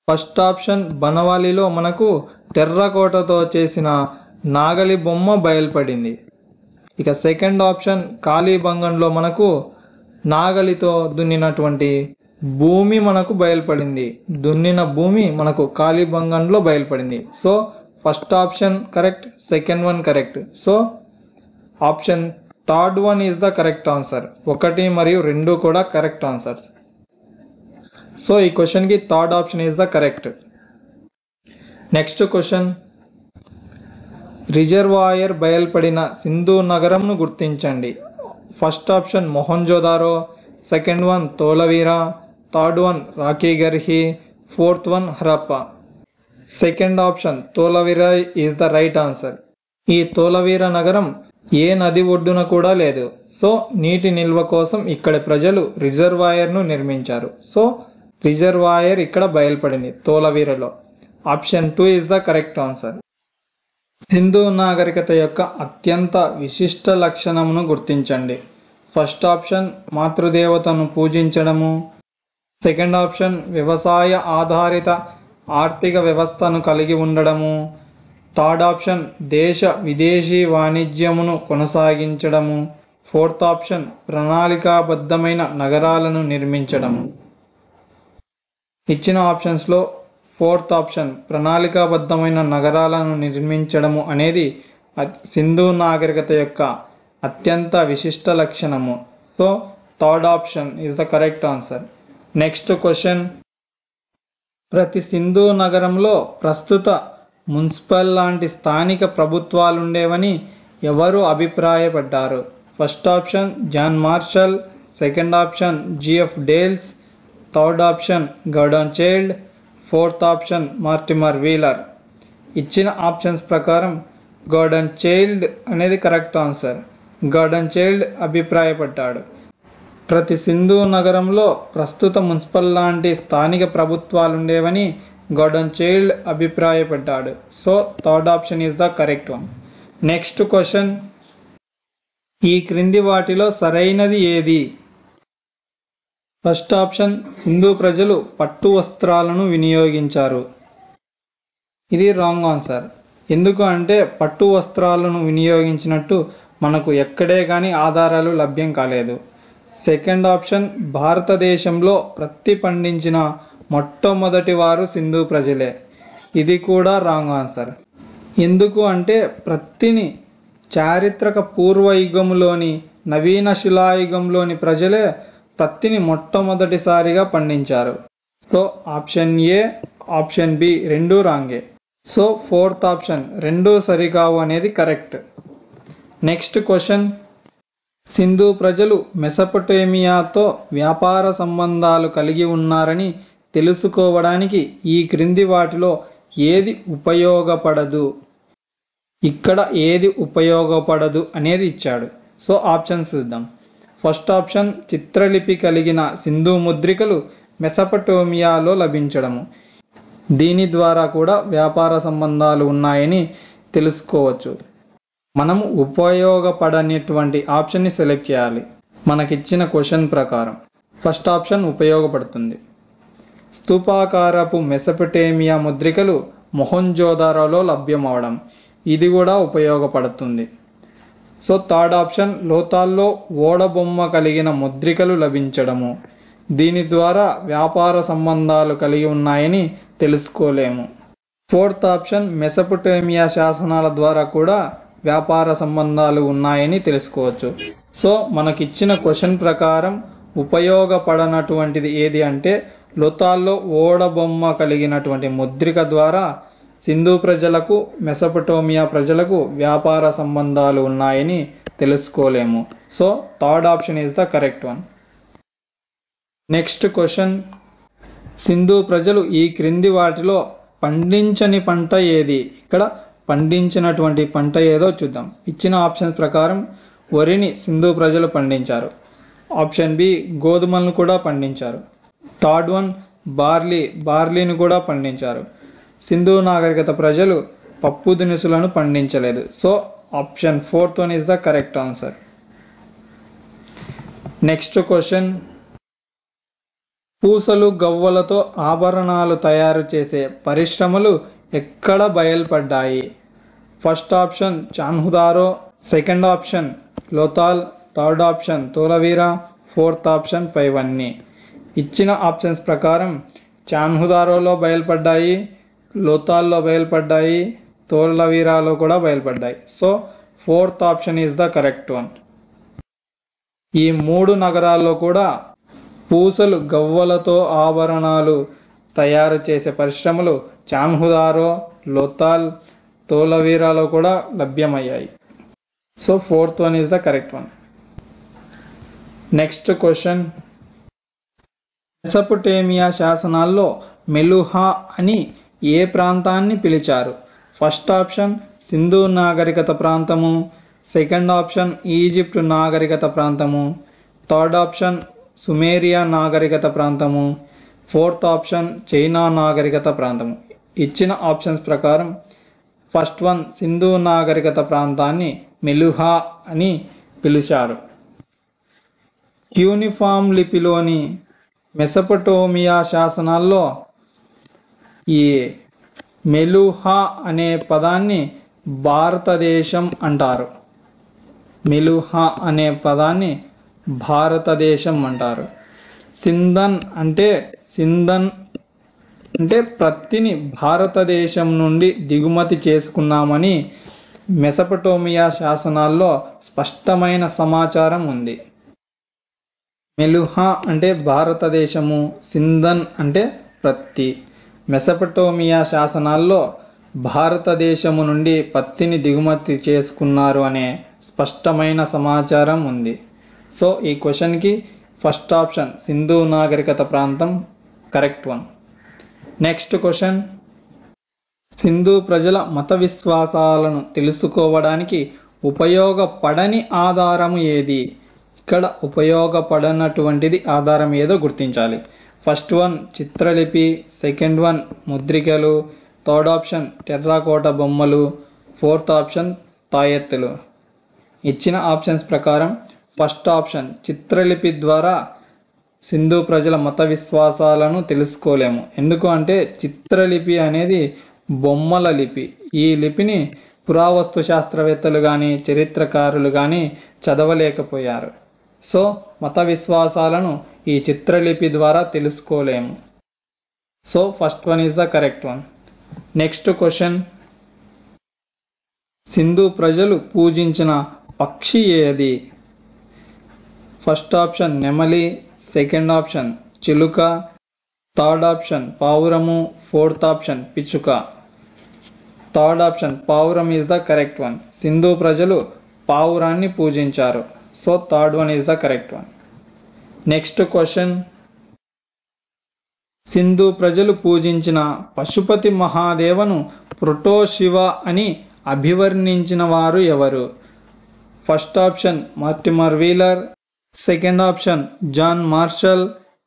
ఫస్ట్ ఆప్షన్ బనవాలిలో మనకు టెర్రకోటతో చేసిన నాగలి బొమ్మ బయలుపడింది. ఇక సెకండ్ ఆప్షన్ కాళీబంగన్లో మనకు నాగలితో దున్నినటువంటి భూమి మనకు బయలుపడింది. దున్నిన భూమి మనకు కాళీబంగన్లో బయలుపడింది. So first option correct, second one correct. So option third one is the correct answer. 1 మరియు 2 కూడా కరెక్ట్ ఆన్సర్స్. సో ఈ క్వశ్చన్కి third option is the correct. Next question, reservoir బయలుపడిన సింధు నగరంను గుర్తించండి. First option Mohenjodaro, second one Dholavira, third one Rakhigarhi, fourth one Harappa. Second option Dholavira is the right answer. ఈ తోలవీరా నగరం ఏ నది ఒడ్డున కూడా లేదు. సో నీటి నిల్వ కోసం ఇక్కడ ప్రజలు రిజర్వాయర్ను నిర్మించారు. సో రిజర్వాయర్ ఇక్కడ బయలుపడింది తోలవీరలో. Option 2 is the correct answer. Sindhu నాగరికత యొక్క అత్యంత విశిష్ట లక్షణమును గుర్తించండి. ఫస్ట్ ఆప్షన్ మాతృదేవతను పూజించడము, సెకండ్ ఆప్షన్ వ్యవసాయ ఆధారిత ఆర్థిక వ్యవస్థను కలిగి ఉండడము, థర్డ్ ఆప్షన్ దేశ విదేశీ వాణిజ్యమును కొనసాగించడము, ఫోర్త్ ఆప్షన్ ప్రణాళికాబద్ధమైన నగరాలను నిర్మించడము. ఇచ్చిన ఆప్షన్స్లో ఫోర్త్ ఆప్షన్ ప్రణాళికాబద్ధమైన నగరాలను నిర్మించడము అనేది సింధు నాగరికత యొక్క అత్యంత విశిష్ట లక్షణము. So third option is the correct answer. Next question, ప్రతి సింధు నగరంలో ప్రస్తుత మున్సిపల్ లాంటి స్థానిక ప్రభుత్వాలు ఉండేవని ఎవరు అభిప్రాయపడ్డారు? First option John Marshall, second option G F Dales, third option Gordon Childe, fourth option Mortimer Wheeler. ఇచ్చిన ఆప్షన్స్ ప్రకారం గౌడన్ చైల్డ్ అనేది కరెక్ట్ ఆన్సర్. గౌడన్ చైల్డ్ అభిప్రాయపడ్డాడు. ప్రతి సింధు నగరంలో ప్రస్తుత మున్సిపల్ లాంటి స్థానిక ప్రభుత్వాలు ఉండేవని గౌడన్ చైల్డ్ అభిప్రాయపడ్డాడు. So third option is the correct one. Next question, ఈ క్రింది వాటిలో సరైనది ఏది? ఫస్ట్ ఆప్షన్ సింధు ప్రజలు పట్టు వస్త్రాలను వినియోగించారు. ఇది రాంగ్ ఆన్సర్. ఎందుకు అంటే పట్టు వస్త్రాలను వినియోగించినట్టు మనకు ఎక్కడే కానీ ఆధారాలు లభ్యం కాలేదు. సెకండ్ ఆప్షన్ భారతదేశంలో ప్రత్తి పండించిన మొట్టమొదటి వారు సింధు ప్రజలే. ఇది కూడా రాంగ్ ఆన్సర్. ఎందుకు అంటే ప్రత్తిని చారిత్రక పూర్వయుగంలోని నవీన శిలాయుగంలోని ప్రజలే ప్రత్తిని మొట్టమొదటిసారిగా పండించారు. So option A, option B రెండూ రాంగే. సో ఫోర్త్ ఆప్షన్ రెండూ సరికావు అనేది కరెక్ట్. నెక్స్ట్ క్వశ్చన్, సింధు ప్రజలు మెసొపొటేమియాతో వ్యాపార సంబంధాలు కలిగి ఉన్నారని తెలుసుకోవడానికి ఈ క్రింది వాటిలో ఏది ఉపయోగపడదు? ఇక్కడ ఏది ఉపయోగపడదు అనేది ఇచ్చాడు. సో ఆప్షన్స్ చూద్దాం. ఫస్ట్ ఆప్షన్ చిత్రలిపి కలిగిన సింధు ముద్రికలు మెసొపొటేమియాలో లభించడము. దీని ద్వారా కూడా వ్యాపార సంబంధాలు ఉన్నాయని తెలుసుకోవచ్చు. మనం ఉపయోగపడనిటువంటి ఆప్షన్ని సెలెక్ట్ చేయాలి మనకిచ్చిన క్వశ్చన్ ప్రకారం. ఫస్ట్ ఆప్షన్ ఉపయోగపడుతుంది. స్తూపాకారపు మెసొపొటేమియా ముద్రికలు మొహంజోదారోలో లభ్యమవడం, ఇది కూడా ఉపయోగపడుతుంది. సో థర్డ్ ఆప్షన్ లోతాల్లో ఓడబొమ్మ కలిగిన ముద్రికలు లభించడము. దీని ద్వారా వ్యాపార సంబంధాలు కలిగి ఉన్నాయని తెలుసుకోలేము. ఫోర్త్ ఆప్షన్ మెసొపొటేమియా శాసనాల ద్వారా కూడా వ్యాపార సంబంధాలు ఉన్నాయని తెలుసుకోవచ్చు. సో మనకిచ్చిన క్వశ్చన్ ప్రకారం ఉపయోగపడనటువంటిది ఏది అంటే లోతాల్లో ఓడబొమ్మ కలిగినటువంటి ముద్రిక ద్వారా సింధు ప్రజలకు మెసొపొటేమియా ప్రజలకు వ్యాపార సంబంధాలు ఉన్నాయని తెలుసుకోలేము. So third option is the correct one. Next question, Sindhu ప్రజలు ఈ క్రింది వాటిలో పండించని పంట ఏది? ఇక్కడ పండించినటువంటి పంట ఏదో చూద్దాం. ఇచ్చిన ఆప్షన్స్ ప్రకారం వరిని సింధు ప్రజలు పండించారు. ఆప్షన్ బి గోధుమలను కూడా పండించారు. థర్డ్ వన్ బార్లీని కూడా పండించారు. సింధు నాగరికత ప్రజలు పప్పు దినుసులను పండించలేదు. So option fourth one is the correct answer. Next question, పూసలు గవ్వలతో ఆభరణాలు తయారు చేసే పరిశ్రమలు ఎక్కడ బయలుపడ్డాయి? First option Chanhudaro, second option Lothal, third option Dholavira, fourth option పైవన్నీ. ఇచ్చిన ఆప్షన్స్ ప్రకారం చాన్హుదారోలో బయలుపడ్డాయి, లోతాల్లో బయలుపడ్డాయి, తోలవీరాలో కూడా బయలుపడ్డాయి. So fourth option is the correct one. ఈ మూడు నగరాల్లో కూడా పూసలు గవ్వలతో ఆభరణాలు తయారు చేసే పరిశ్రమలు చాన్హుదారో, లోతాల్, తోలవీరాలో కూడా లభ్యమయ్యాయి. So fourth one is the correct one. Next question, Mesopotamia శాసనాల్లో మెలుహా అని ఏ ప్రాంతాన్ని పిలిచారు? ఫస్ట్ ఆప్షన్ సింధు నాగరికత ప్రాంతము, సెకండ్ ఆప్షన్ ఈజిప్ట్ నాగరికత ప్రాంతము, థర్డ్ ఆప్షన్ సుమేరియా నాగరికత ప్రాంతము, ఫోర్త్ ఆప్షన్ చైనా నాగరికత ప్రాంతము. ఇచ్చిన ఆప్షన్స్ ప్రకారం ఫస్ట్ వన్ సింధు నాగరికత ప్రాంతాన్ని మెలుహా అని పిలిచారు. క్యూనిఫామ్ లిపిలోని మెసొపొటేమియా శాసనాల్లో ఈ మెలుహా అనే పదాన్ని భారతదేశం అంటారు. మెలుహా అనే పదాన్ని భారతదేశం అంటారు. సింధన్ అంటే సింధన్ అంటే ప్రత్తిని భారతదేశం నుండి దిగుమతి చేసుకున్నామని మెసపటోమియా శాసనాల్లో స్పష్టమైన సమాచారం ఉంది. మెలుహా అంటే భారతదేశము, సింధన్ అంటే ప్రత్తి. మెసపటోమియా శాసనాల్లో భారతదేశము నుండి పత్తిని దిగుమతి చేసుకున్నారు అనే స్పష్టమైన సమాచారం ఉంది. సో ఈ క్వశ్చన్కి ఫస్ట్ ఆప్షన్ సింధు నాగరికత ప్రాంతం correct one. Next question, Sindhu ప్రజల మత విశ్వాసాలను తెలుసుకోవడానికి ఉపయోగపడని ఆధారము ఏది? ఇక్కడ ఉపయోగపడనటువంటిది ఆధారం ఏదో గుర్తించాలి. ఫస్ట్ వన్ చిత్రలిపి, సెకండ్ వన్ ముద్రికలు, థర్డ్ ఆప్షన్ టెర్రాకోట బొమ్మలు, ఫోర్త్ ఆప్షన్ తాయెత్తులు. ఇచ్చిన ఆప్షన్స్ ప్రకారం ఫస్ట్ ఆప్షన్ చిత్రలిపి ద్వారా సింధు ప్రజల మత విశ్వాసాలను తెలుసుకోలేము. ఎందుకు అంటే చిత్రలిపి అనేది బొమ్మల లిపి. ఈ లిపిని పురావస్తు శాస్త్రవేత్తలు కానీ చరిత్రకారులు కానీ చదవలేకపోయారు. సో మత విశ్వాసాలను ఈ చిత్రలిపి ద్వారా తెలుసుకోలేము. So first one is the correct one. Next question, Sindhu ప్రజలు పూజించిన పక్షి ఏది? ఫస్ట్ ఆప్షన్ నెమలి, సెకండ్ ఆప్షన్ చిలుక, థర్డ్ ఆప్షన్ పావురము, ఫోర్త్ ఆప్షన్ పిచ్చుక. థర్డ్ ఆప్షన్ పావురం is the correct one. Sindhu ప్రజలు పావురాన్ని పూజించారు. So third one is the correct one. Next question, Sindhu ప్రజలు పూజించిన పశుపతి మహాదేవను ప్రోటోశివ అని అభివర్ణించిన వారు ఎవరు? First option Mortimer Wheeler, second option John Marshall,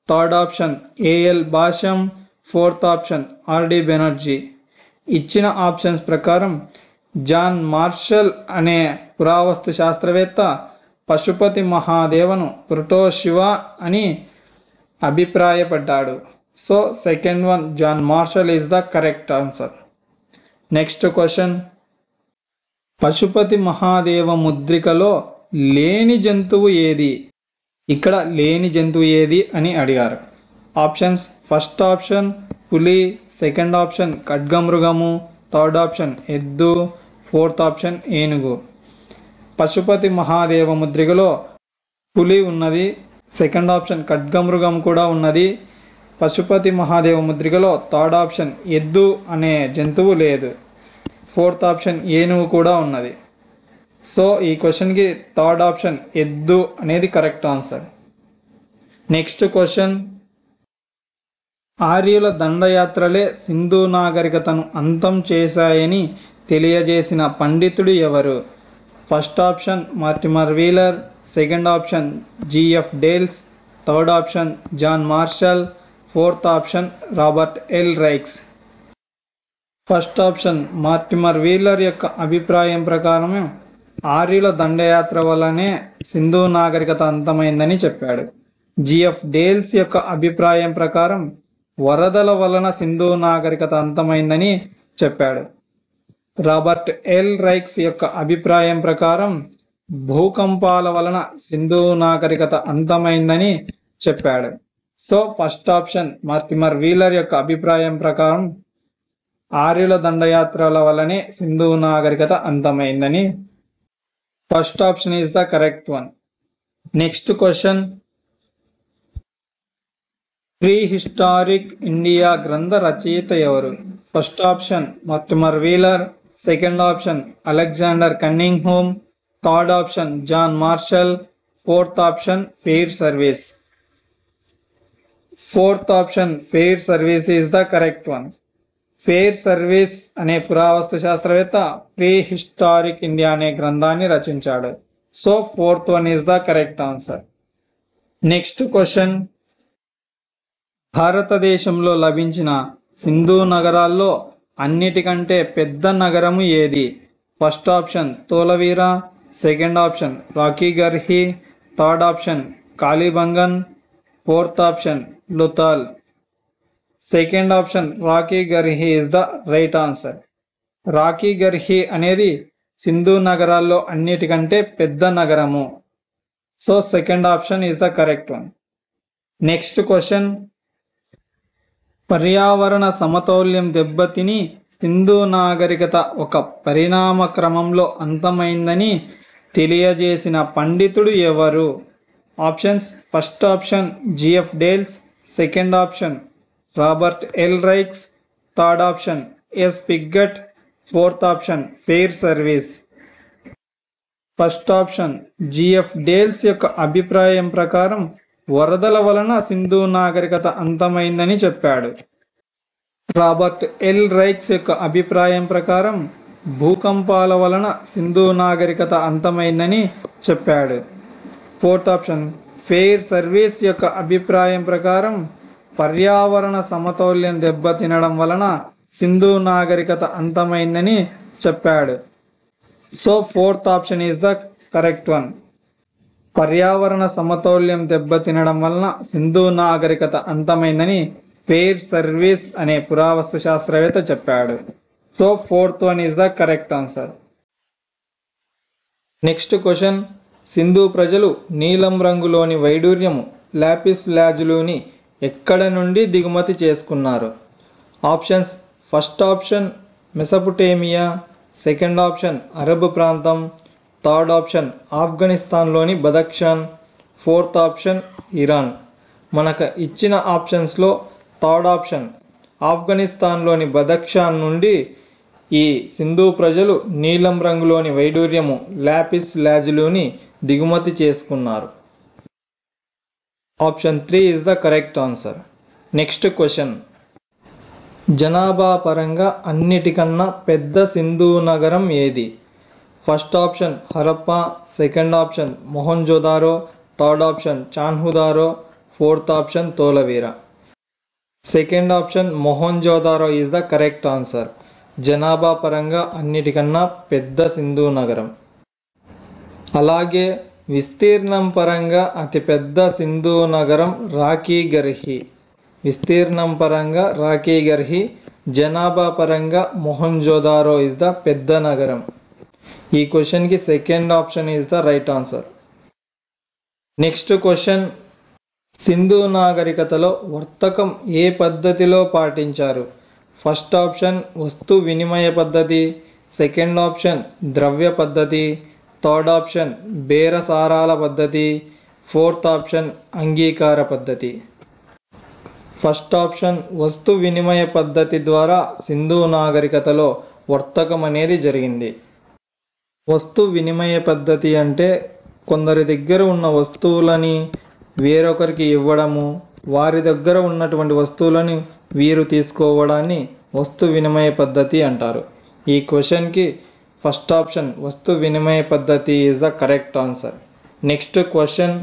third option AL Basham, fourth option R D Banerjee. ఇచ్చిన options ప్రకారం John martial అనే పురావస్తు శాస్త్రవేత్త పశుపతి మహాదేవను ప్రోటోశివ అని అభిప్రాయపడ్డాడు. So second one John martial is the correct answer. Next question, Pashupati Mahadeva ముద్రికలో లేని జంతువు ఏది? ఇక్కడ లేని జంతువు ఏది అని అడిగారు. ఆప్షన్స్ ఫస్ట్ ఆప్షన్ పులి, సెకండ్ ఆప్షన్ ఖడ్గమృగము, థర్డ్ ఆప్షన్ ఎద్దు, ఫోర్త్ ఆప్షన్ ఏనుగు. పశుపతి మహాదేవ ముద్రికలో పులి ఉన్నది, సెకండ్ ఆప్షన్ ఖడ్గమృగం కూడా ఉన్నది. పశుపతి మహాదేవ ముద్రికలో థర్డ్ ఆప్షన్ ఎద్దు అనే జంతువు లేదు, ఫోర్త్ ఆప్షన్ ఏనుగు కూడా ఉన్నది. సో ఈ క్వశ్చన్కి థర్డ్ ఆప్షన్ ఎద్దు అనేది కరెక్ట్ ఆన్సర్. నెక్స్ట్ క్వశ్చన్, ఆర్యుల దండయాత్రలే సింధు నాగరికతను అంతం చేశాయని తెలియజేసిన పండితుడు ఎవరు? First option Mortimer Wheeler, second option G F Dales, third option John Marshall, fourth option Robert L Raikes. First option Mortimer Wheeler యొక్క అభిప్రాయం ప్రకారమే ఆర్యుల దండయాత్ర వల్లనే సింధు నాగరికత అంతమైందని చెప్పాడు. జిఎఫ్ డేల్స్ యొక్క అభిప్రాయం ప్రకారం వరదల వలన సింధు నాగరికత అంతమైందని చెప్పాడు. రాబర్ట్ ఎల్ రైక్స్ యొక్క అభిప్రాయం ప్రకారం భూకంపాల వలన సింధు నాగరికత అంతమైందని చెప్పాడు. So first option Mortimer Wheeler యొక్క అభిప్రాయం ప్రకారం ఆర్యుల దండయాత్రల వల్లనే సింధు నాగరికత అంతమైందని first option is the correct one. Next question, prehistoric India గ్రంథ రచయిత ఎవరు? First option Mortimer Wheeler, second option Alexander Cunningham, third option John Marshall, fourth option Fairservis. Fourth option Fairservis is the correct one. Fairservis అనే పురావస్తు శాస్త్రవేత్త prehistoric India అనే గ్రంథాన్ని రచించాడు. So fourth one is the correct answer. Next question, భారతదేశంలో లభించిన సింధు నగరాల్లో అన్నిటికంటే పెద్ద నగరము ఏది? First option Dholavira, second option Rakhigarhi, third option Kalibangan, fourth option Lothal. Second option Rakhigarhi is the right answer. Rakhigarhi అనేది సింధు నగరాల్లో అన్నిటికంటే పెద్ద నగరము. So second option is the correct one. Next question, పర్యావరణ సమతౌల్యం దెబ్బతిని సింధు నాగరికత ఒక పరిణామ క్రమంలో అంతమైందని తెలియజేసిన పండితుడు ఎవరు? Options: first option G F Dales, second option Robert L Raikes, third option S Piggott, fourth option Fairservis. First option G F Dales యొక్క అభిప్రాయం ప్రకారం వరదల వలన సింధు నాగరికత అంతమైందని చెప్పాడు. రాబర్ట్ ఎల్ రైక్స్ యొక్క అభిప్రాయం ప్రకారం భూకంపాల వలన సింధు నాగరికత అంతమైందని చెప్పాడు. ఫోర్త్ ఆప్షన్ ఫెయిర్ సర్వీస్ యొక్క అభిప్రాయం ప్రకారం పర్యావరణ సమతౌల్యం దెబ్బతినడం వలన సింధు నాగరికత అంతమైందని చెప్పాడు. So fourth option is the correct one. పర్యావరణ సమతౌల్యం దెబ్బతినడం వలన సింధు నాగరికత అంతమైందని ఫెయిర్ సర్వీస్ అనే పురావస్తు శాస్త్రవేత్త చెప్పాడు. So fourth one is the correct answer. Next question: Sindhu ప్రజలు నీలం రంగులోని వైడూర్యము లాపిస్ లాజులుని ఎక్కడ నుండి దిగుమతి చేసుకున్నారు? Options: first option Mesopotamia, second option Arab ప్రాంతం, థర్డ్ ఆప్షన్ ఆఫ్ఘనిస్తాన్లోని బదఖ్షాన్, ఫోర్త్ ఆప్షన్ ఇరాన్. మనకు ఇచ్చిన ఆప్షన్స్లో థర్డ్ ఆప్షన్ ఆఫ్ఘనిస్తాన్లోని బదఖ్షాన్ నుండి ఈ సింధు ప్రజలు నీలం రంగులోని వైడూర్యము లాపిస్ లాజులుని దిగుమతి చేసుకున్నారు. Option 3 is the correct answer. Next question: జనాభా పరంగా అన్నిటికన్నా పెద్ద సింధు నగరం ఏది? First option Harappa, second option Mohenjodaro, third option Chanhudaro, fourth option Dholavira. Second option Mohenjodaro is the correct answer. జనాభా పరంగా అన్నిటికన్నా పెద్ద సింధు నగరం. అలాగే విస్తీర్ణం పరంగా అతిపెద్ద సింధు నగరం రాకీగర్హి. విస్తీర్ణం పరంగా రాకీగర్హి, జనాభా పరంగా మొహంజోదారో ఈజ్ ద పెద్ద నగరం. ఈ క్వశ్చన్కి second option is the right answer. Next question: Sindhu నాగరికతలో వర్తకం ఏ పద్ధతిలో పాటించారు? ఫస్ట్ ఆప్షన్ వస్తు వినిమయ పద్ధతి, సెకండ్ ఆప్షన్ ద్రవ్య పద్ధతి, థర్డ్ ఆప్షన్ బేరసారాల పద్ధతి, ఫోర్త్ ఆప్షన్ అంగీకార పద్ధతి. ఫస్ట్ ఆప్షన్ వస్తు వినిమయ పద్ధతి ద్వారా సింధు నాగరికతలో వర్తకం అనేది జరిగింది. వస్తు వినిమయ పద్ధతి అంటే కొందరి దగ్గర ఉన్న వస్తువులని వేరొకరికి ఇవ్వడము, వారి దగ్గర ఉన్నటువంటి వస్తువులను వీరు తీసుకోవడాన్ని వస్తు వినిమయ పద్ధతి అంటారు. ఈ క్వశ్చన్కి ఫస్ట్ ఆప్షన్ వస్తు వినిమయ పద్ధతి is the correct answer. Next question: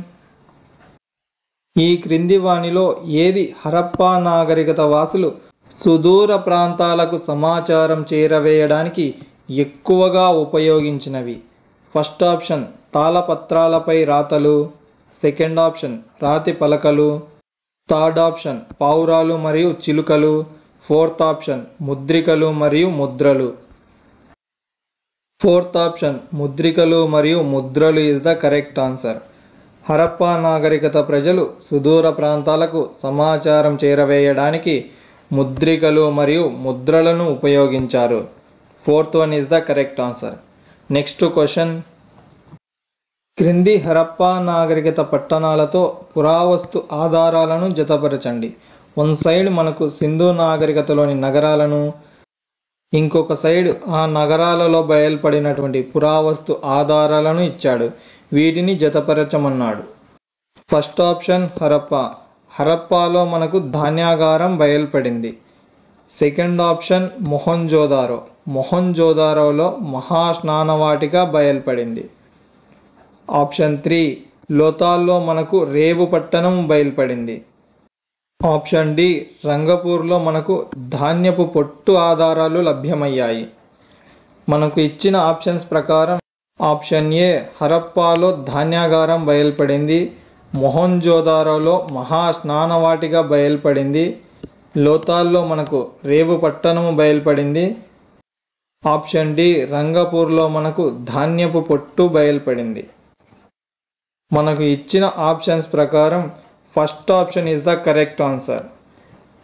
ఈ క్రింది వానిలో ఏది హరప్పా నాగరికత వాసులు సుదూర ప్రాంతాలకు సమాచారం చేరవేయడానికి ఎక్కువగా ఉపయోగించినవి? ఫస్ట్ ఆప్షన్ తాళపత్రాలపై రాతలు, సెకండ్ ఆప్షన్ రాతి పలకలు, థర్డ్ ఆప్షన్ పావురాలు మరియు చిలుకలు, ఫోర్త్ ఆప్షన్ ముద్రికలు మరియు ముద్రలు. ఫోర్త్ ఆప్షన్ ముద్రికలు మరియు ముద్రలు is the correct answer. Harappa నాగరికత ప్రజలు సుదూర ప్రాంతాలకు సమాచారం చేరవేయడానికి ముద్రికలు మరియు ముద్రలను ఉపయోగించారు. Fourth one is the correct answer. Next question: క్రింది హరప్పా నాగరికత పట్టణాలతో పురావస్తు ఆధారాలను జతపరచండి. వన్ సైడ్ మనకు సింధు నాగరికతలోని నగరాలను, ఇంకొక సైడ్ ఆ నగరాలలో బయలుపడినటువంటి పురావస్తు ఆధారాలను ఇచ్చాడు. వీటిని జతపరచమన్నాడు. First option Harappa. హరప్పాలో మనకు ధాన్యాగారం బయలుపడింది. Second option Mohenjodaro. మొహంజోదారోలో మహాస్నానవాటిక బయలుపడింది. ఆప్షన్ 3 లోతాల్లో మనకు రేవు పట్టణం బయలుపడింది. ఆప్షన్ డి రంగపూర్లో మనకు ధాన్యపు పొట్టు ఆధారాలు లభ్యమయ్యాయి. మనకు ఇచ్చిన ఆప్షన్స్ ప్రకారం ఆప్షన్ ఏ హరప్పాలో ధాన్యాగారం బయలుపడింది, మొహంజోదారోలో మహాస్నానవాటిక బయలుపడింది, లోతాల్లో మనకు రేవు పట్టణము బయలుపడింది, ఆప్షన్ డి రంగపూర్లో మనకు ధాన్యపు పొట్టు బయలుపడింది. మనకు ఇచ్చిన ఆప్షన్స్ ప్రకారం first option is the correct answer.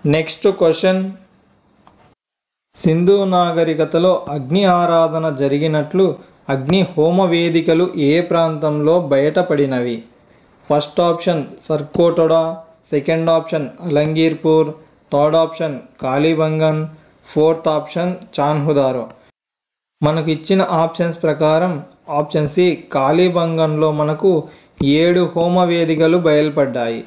Next question, Sindhu నాగరికతలో అగ్ని ఆరాధన జరిగినట్లు అగ్ని హోమ వేదికలు ఏ ప్రాంతంలో బయటపడినవి? First option Surkotada, second option Alamgirpur, third option Kalibangan, fourth option Chanhudaro. మనకు ఇచ్చిన ఆప్షన్స్ ప్రకారం ఆప్షన్ సి కాళీబంగన్లో మనకు 7 హోమ వేదికలు బయలుపడ్డాయి.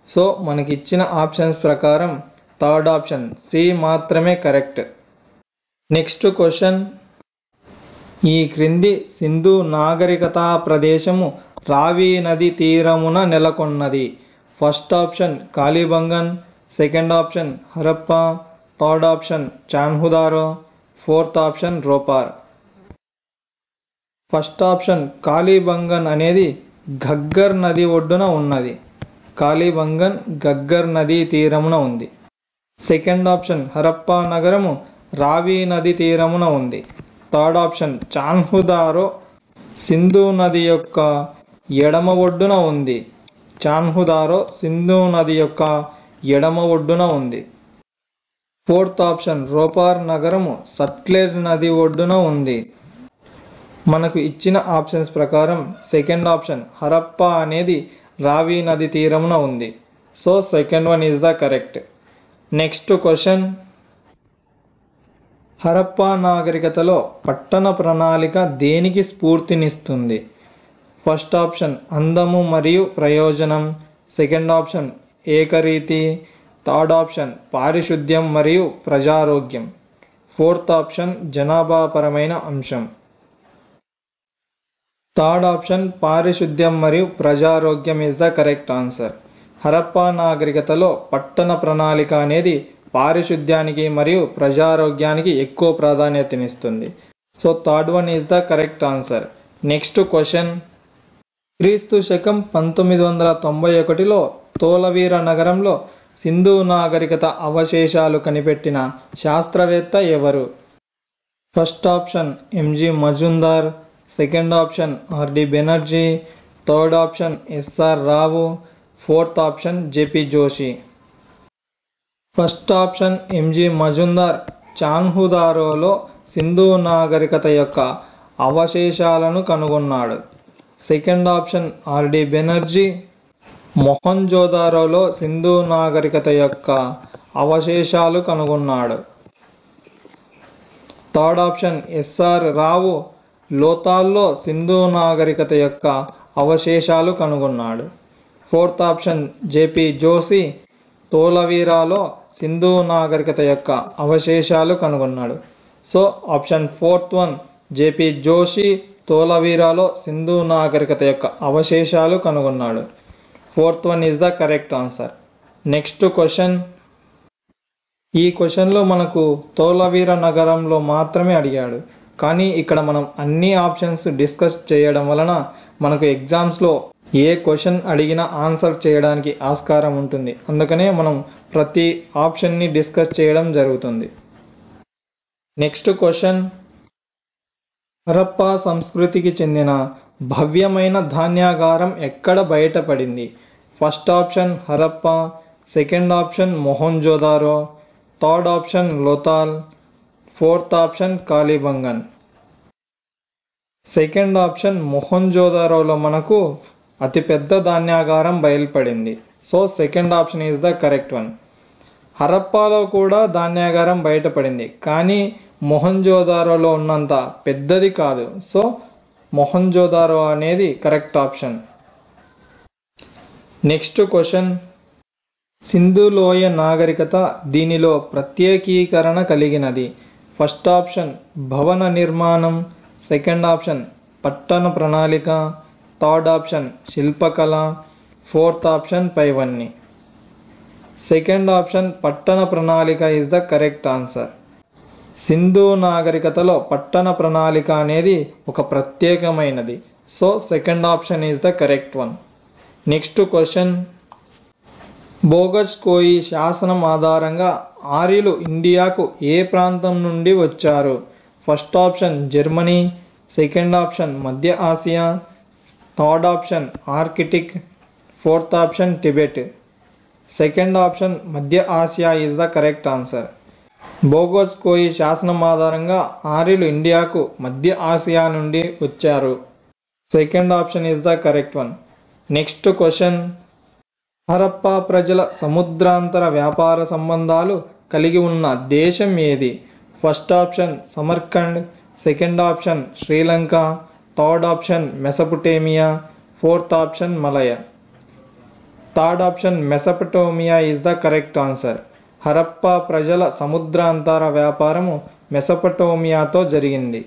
సో మనకిచ్చిన ఆప్షన్స్ ప్రకారం థర్డ్ ఆప్షన్ సి మాత్రమే కరెక్ట్. నెక్స్ట్ క్వశ్చన్, ఈ క్రింది సింధు నాగరికతా ప్రదేశము రావి నది తీరమున నెలకొన్నది. First option Kalibangan, second option Harappa, third option Chanhudaro, fourth option Ropar. First option Kalibangan అనేది ఘగ్గర్ నది ఒడ్డున ఉన్నది. కాళీబంగన్ ఘగ్గర్ నదీ తీరమున ఉంది. సెకండ్ ఆప్షన్ హరప్పా నగరము రావి నది తీరమున ఉంది. థర్డ్ ఆప్షన్ చాన్హుదారో సింధు నది యొక్క ఎడమ ఒడ్డున ఉంది. చాన్హుదారో సింధు నది యొక్క ఎడమ ఒడ్డున ఉంది. ఫోర్త్ ఆప్షన్ రోపార్ నగరము సట్లెజ్ నది ఒడ్డున ఉంది. మనకు ఇచ్చిన ఆప్షన్స్ ప్రకారం సెకండ్ ఆప్షన్ హరప్పా అనేది రావి నది తీరమున ఉంది. So second one is the correct. Next question, Harappa నాగరికతలో పట్టణ ప్రణాళిక దేనికి స్ఫూర్తినిస్తుంది? ఫస్ట్ ఆప్షన్ అందము మరియు ప్రయోజనం, సెకండ్ ఆప్షన్ ఏకరీతి, థర్డ్ ఆప్షన్ పారిశుద్ధ్యం మరియు ప్రజారోగ్యం, ఫోర్త్ ఆప్షన్ జనాభాపరమైన అంశం. థర్డ్ ఆప్షన్ పారిశుద్ధ్యం మరియు ప్రజారోగ్యం is the correct answer. Harappa నాగరికతలో పట్టణ ప్రణాళిక అనేది పారిశుద్ధ్యానికి మరియు ప్రజారోగ్యానికి ఎక్కువ ప్రాధాన్యతనిస్తుంది. So third one is the correct answer. Next question, క్రీస్తు శకం 1991లో తోలవీర నగరంలో సింధు నాగరికత అవశేషాలు కనిపెట్టిన శాస్త్రవేత్త ఎవరు? First option M G Majumdar, second option R D Banerjee, third option S R Rao, fourth option J P Joshi. First option M G Majumdar చాన్హుదారోలో సింధు నాగరికత యొక్క అవశేషాలను కనుగొన్నాడు. సెకండ్ ఆప్షన్ ఆర్డి బెనర్జీ మొహంజోదారోలో సింధు నాగరికత యొక్క అవశేషాలు కనుగొన్నాడు. థర్డ్ ఆప్షన్ ఎస్ఆర్ రావు లోతాల్లో సింధు నాగరికత యొక్క అవశేషాలు కనుగొన్నాడు. ఫోర్త్ ఆప్షన్ జేపీ జోషి తోలవీరాలో సింధు నాగరికత యొక్క అవశేషాలు కనుగొన్నాడు. So option fourth one J P Joshi తోలవీరాలో సింధు నాగరికత యొక్క అవశేషాలు కనుగొన్నాడు. Fourth one is the correct answer. Next question, ఈ క్వశ్చన్లో మనకు తోలవీర నగరంలో మాత్రమే అడిగాడు. కానీ ఇక్కడ మనం అన్ని ఆప్షన్స్ డిస్కస్ చేయడం వలన మనకు ఎగ్జామ్స్లో ఏ క్వశ్చన్ అడిగినా ఆన్సర్ చేయడానికి ఆస్కారం ఉంటుంది. అందుకనే మనం ప్రతి ఆప్షన్ని డిస్కస్ చేయడం జరుగుతుంది. నెక్స్ట్ క్వశ్చన్, హరప్పా సంస్కృతికి చెందిన భవ్యమైన ధాన్యాగారం ఎక్కడ బయటపడింది? First option Harappa, second option Mohenjodaro, third option Lothal, fourth option Kalibangan. Second option మొహంజోదారోలో మనకు అతిపెద్ద ధాన్యాగారం బయలుపడింది. So second option is the correct one. హరప్పాలో కూడా ధాన్యాగారం బయటపడింది, కానీ మొహంజోదారోలో ఉన్నంత పెద్దది కాదు. సో మొహంజోదారో అనేది correct option. Next question, Sindhu లోయ నాగరికత దీనిలో ప్రత్యేకీకరణ కలిగినది. ఫస్ట్ ఆప్షన్ భవన నిర్మాణం, సెకండ్ ఆప్షన్ పట్టణ ప్రణాళిక, థర్డ్ ఆప్షన్ శిల్పకళ, ఫోర్త్ ఆప్షన్ పైవన్నీ. సెకండ్ ఆప్షన్ పట్టణ ప్రణాళిక is the correct answer. Sindhu నాగరికతలో పట్టణ ప్రణాళిక అనేది ఒక ప్రత్యేకమైనది. So second option is the correct one. Next question, Boghazkoi శాసనం ఆధారంగా ఆర్యులు ఇండియాకు ఏ ప్రాంతం నుండి వచ్చారు? First option Germany, second option మధ్య Asia, third option Arctic, fourth option Tibet. Second option మధ్య Asia is the correct answer. Boghazkoi శాసనం ఆధారంగా ఆర్యులు ఇండియాకు మధ్య ఆసియా నుండి వచ్చారు. Second option is the correct one. Next question, Harappa ప్రజల సముద్రాంతర వ్యాపార సంబంధాలు కలిగి ఉన్న దేశం ఏది? First option Samarkand, second option Sri Lanka, third option Mesopotamia, fourth option Malaya. Third option Mesopotamia is the correct answer. Harappa ప్రజల సముద్రాంతర వ్యాపారము మెసొపొటేమియాతో జరిగింది.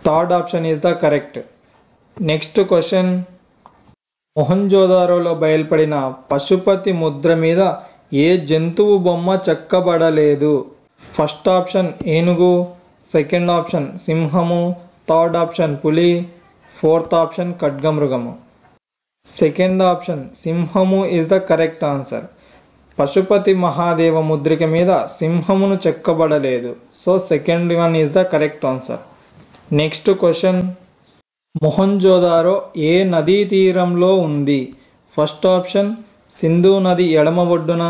Third option is the correct. Next question, మొహంజోదారోలో బయలుపడిన పశుపతి ముద్ర మీద ఏ జంతువు బొమ్మ చెక్కబడలేదు? ఫస్ట్ ఆప్షన్ ఏనుగు, సెకండ్ ఆప్షన్ సింహము, థర్డ్ ఆప్షన్ పులి, ఫోర్త్ ఆప్షన్ ఖడ్గమృగము. సెకండ్ ఆప్షన్ సింహము is the correct answer. Pashupati Mahadeva ముద్రిక మీద సింహమును చెక్కబడలేదు. So second one is the correct answer. Next question, Mohenjodaro ఏ నదీ తీరంలో ఉంది? ఫస్ట్ ఆప్షన్ సింధు నది ఎడమ ఒడ్డున,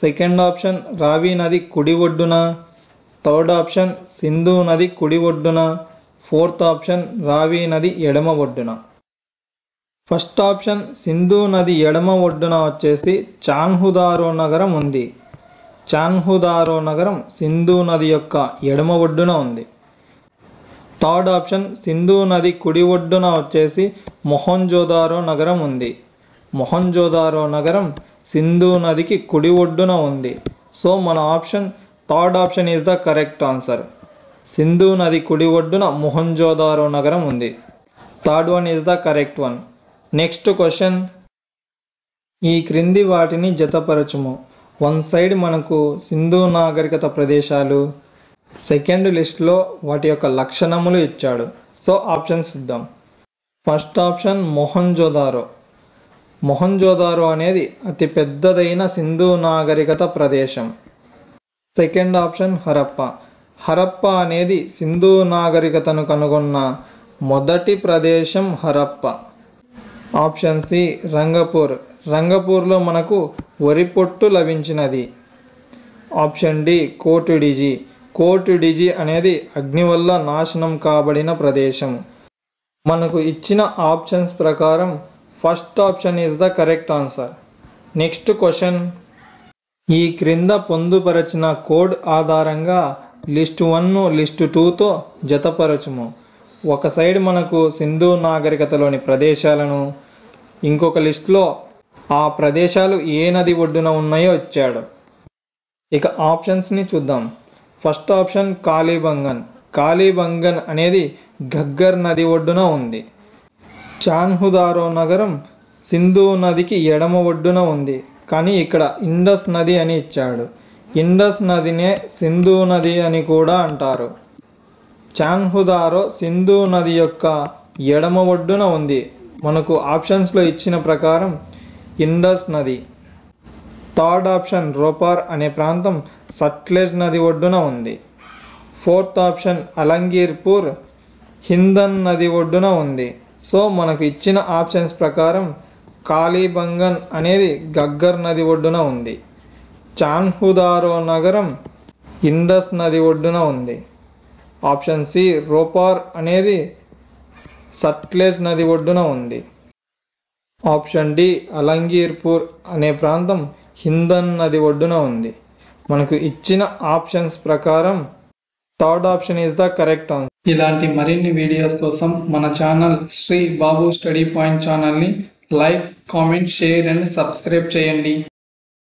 సెకండ్ ఆప్షన్ రావి నది కుడి ఒడ్డున, థర్డ్ ఆప్షన్ సింధు నది కుడి ఒడ్డున, ఫోర్త్ ఆప్షన్ రావి నది ఎడమ ఒడ్డున. ఫస్ట్ ఆప్షన్ సింధు నది ఎడమ ఒడ్డున వచ్చేసి చాన్హుదారో నగరం ఉంది. చాన్హుదారో నగరం సింధు నది యొక్క ఎడమ ఒడ్డున ఉంది. థర్డ్ ఆప్షన్ సింధు నది కుడి ఒడ్డున వచ్చేసి మొహంజోదారో నగరం ఉంది. మొహంజోదారో నగరం సింధు నదికి కుడి ఒడ్డున ఉంది. సో మన option third option is the correct answer. Sindhu నది కుడి ఒడ్డున మొహంజోదారో నగరం ఉంది. Third one is the correct one. Next question, ఈ క్రింది వాటిని జతపరచుము. వన్ సైడ్ మనకు సింధు నాగరికత ప్రదేశాలు, సెకండ్ లిస్ట్లో వాటి యొక్క లక్షణములు ఇచ్చాడు. సో ఆప్షన్స్ ఇద్దాం. First option Mohenjodaro. మొహంజోదారో అనేది అతి పెద్దదైన సింధు నాగరికత ప్రదేశం. Second option Harappa. హరప్ప అనేది సింధు నాగరికతను కనుగొన్న మొదటి ప్రదేశం హరప్ప. Option C Rangpur. రంగపూర్లో మనకు వరి పొట్టు లభించినది. Option D కోటిడిజి. కోటిడిజి అనేది అగ్ని వల్ల నాశనం కాబడిన ప్రదేశం. మనకు ఇచ్చిన ఆప్షన్స్ ప్రకారం first option is the correct answer. Next question, ఈ క్రింద పొందుపరచిన కోడ్ ఆధారంగా లిస్ట్ 1 లిస్ట్ 2తో జతపరచుము. ఒక సైడ్ మనకు సింధు నాగరికతలోని ప్రదేశాలను, ఇంకొక లిస్ట్లో ఆ ప్రదేశాలు ఏ నది ఒడ్డున ఉన్నాయో ఇచ్చాడు. ఇక ఆప్షన్స్ని చూద్దాం. First option Kalibangan. కాళీబంగన్ అనేది ఘగ్గర్ నది ఒడ్డున ఉంది. చాన్హుదారో నగరం సింధు నదికి ఎడమ ఒడ్డున ఉంది, కానీ ఇక్కడ ఇండస్ నది అని ఇచ్చాడు. ఇండస్ నదినే సింధు నది అని కూడా అంటారు. చాన్హుదారో సింధు నది యొక్క ఎడమ ఒడ్డున ఉంది. మనకు ఆప్షన్స్లో ఇచ్చిన ప్రకారం ఇండస్ నది. థర్డ్ ఆప్షన్ రోపార్ అనే ప్రాంతం సట్లెజ్ నది ఒడ్డున ఉంది. ఫోర్త్ ఆప్షన్ అలంగీర్పూర్ హిందన్ నది ఒడ్డున ఉంది. సో మనకు ఇచ్చిన ఆప్షన్స్ ప్రకారం కాళీబంగన్ అనేది ఘగ్గర్ నది ఒడ్డున ఉంది. చాన్హుదారో నగరం ఇండస్ నది ఒడ్డున ఉంది. ఆప్షన్ సి రోపార్ అనేది సట్లెజ్ నది ఒడ్డున ఉంది. ఆప్షన్ డి అలంగీర్పూర్ అనే ప్రాంతం హిందన్ నది ఒడ్డున ఉంది. మనకు ఇచ్చిన ఆప్షన్స్ ప్రకారం third option is the correct answer. ఇలాంటి మరిన్ని వీడియోస్ కోసం మన ఛానల్ శ్రీ బాబు స్టడీ పాయింట్ ఛానల్ని like, comment, share and subscribe చేయండి.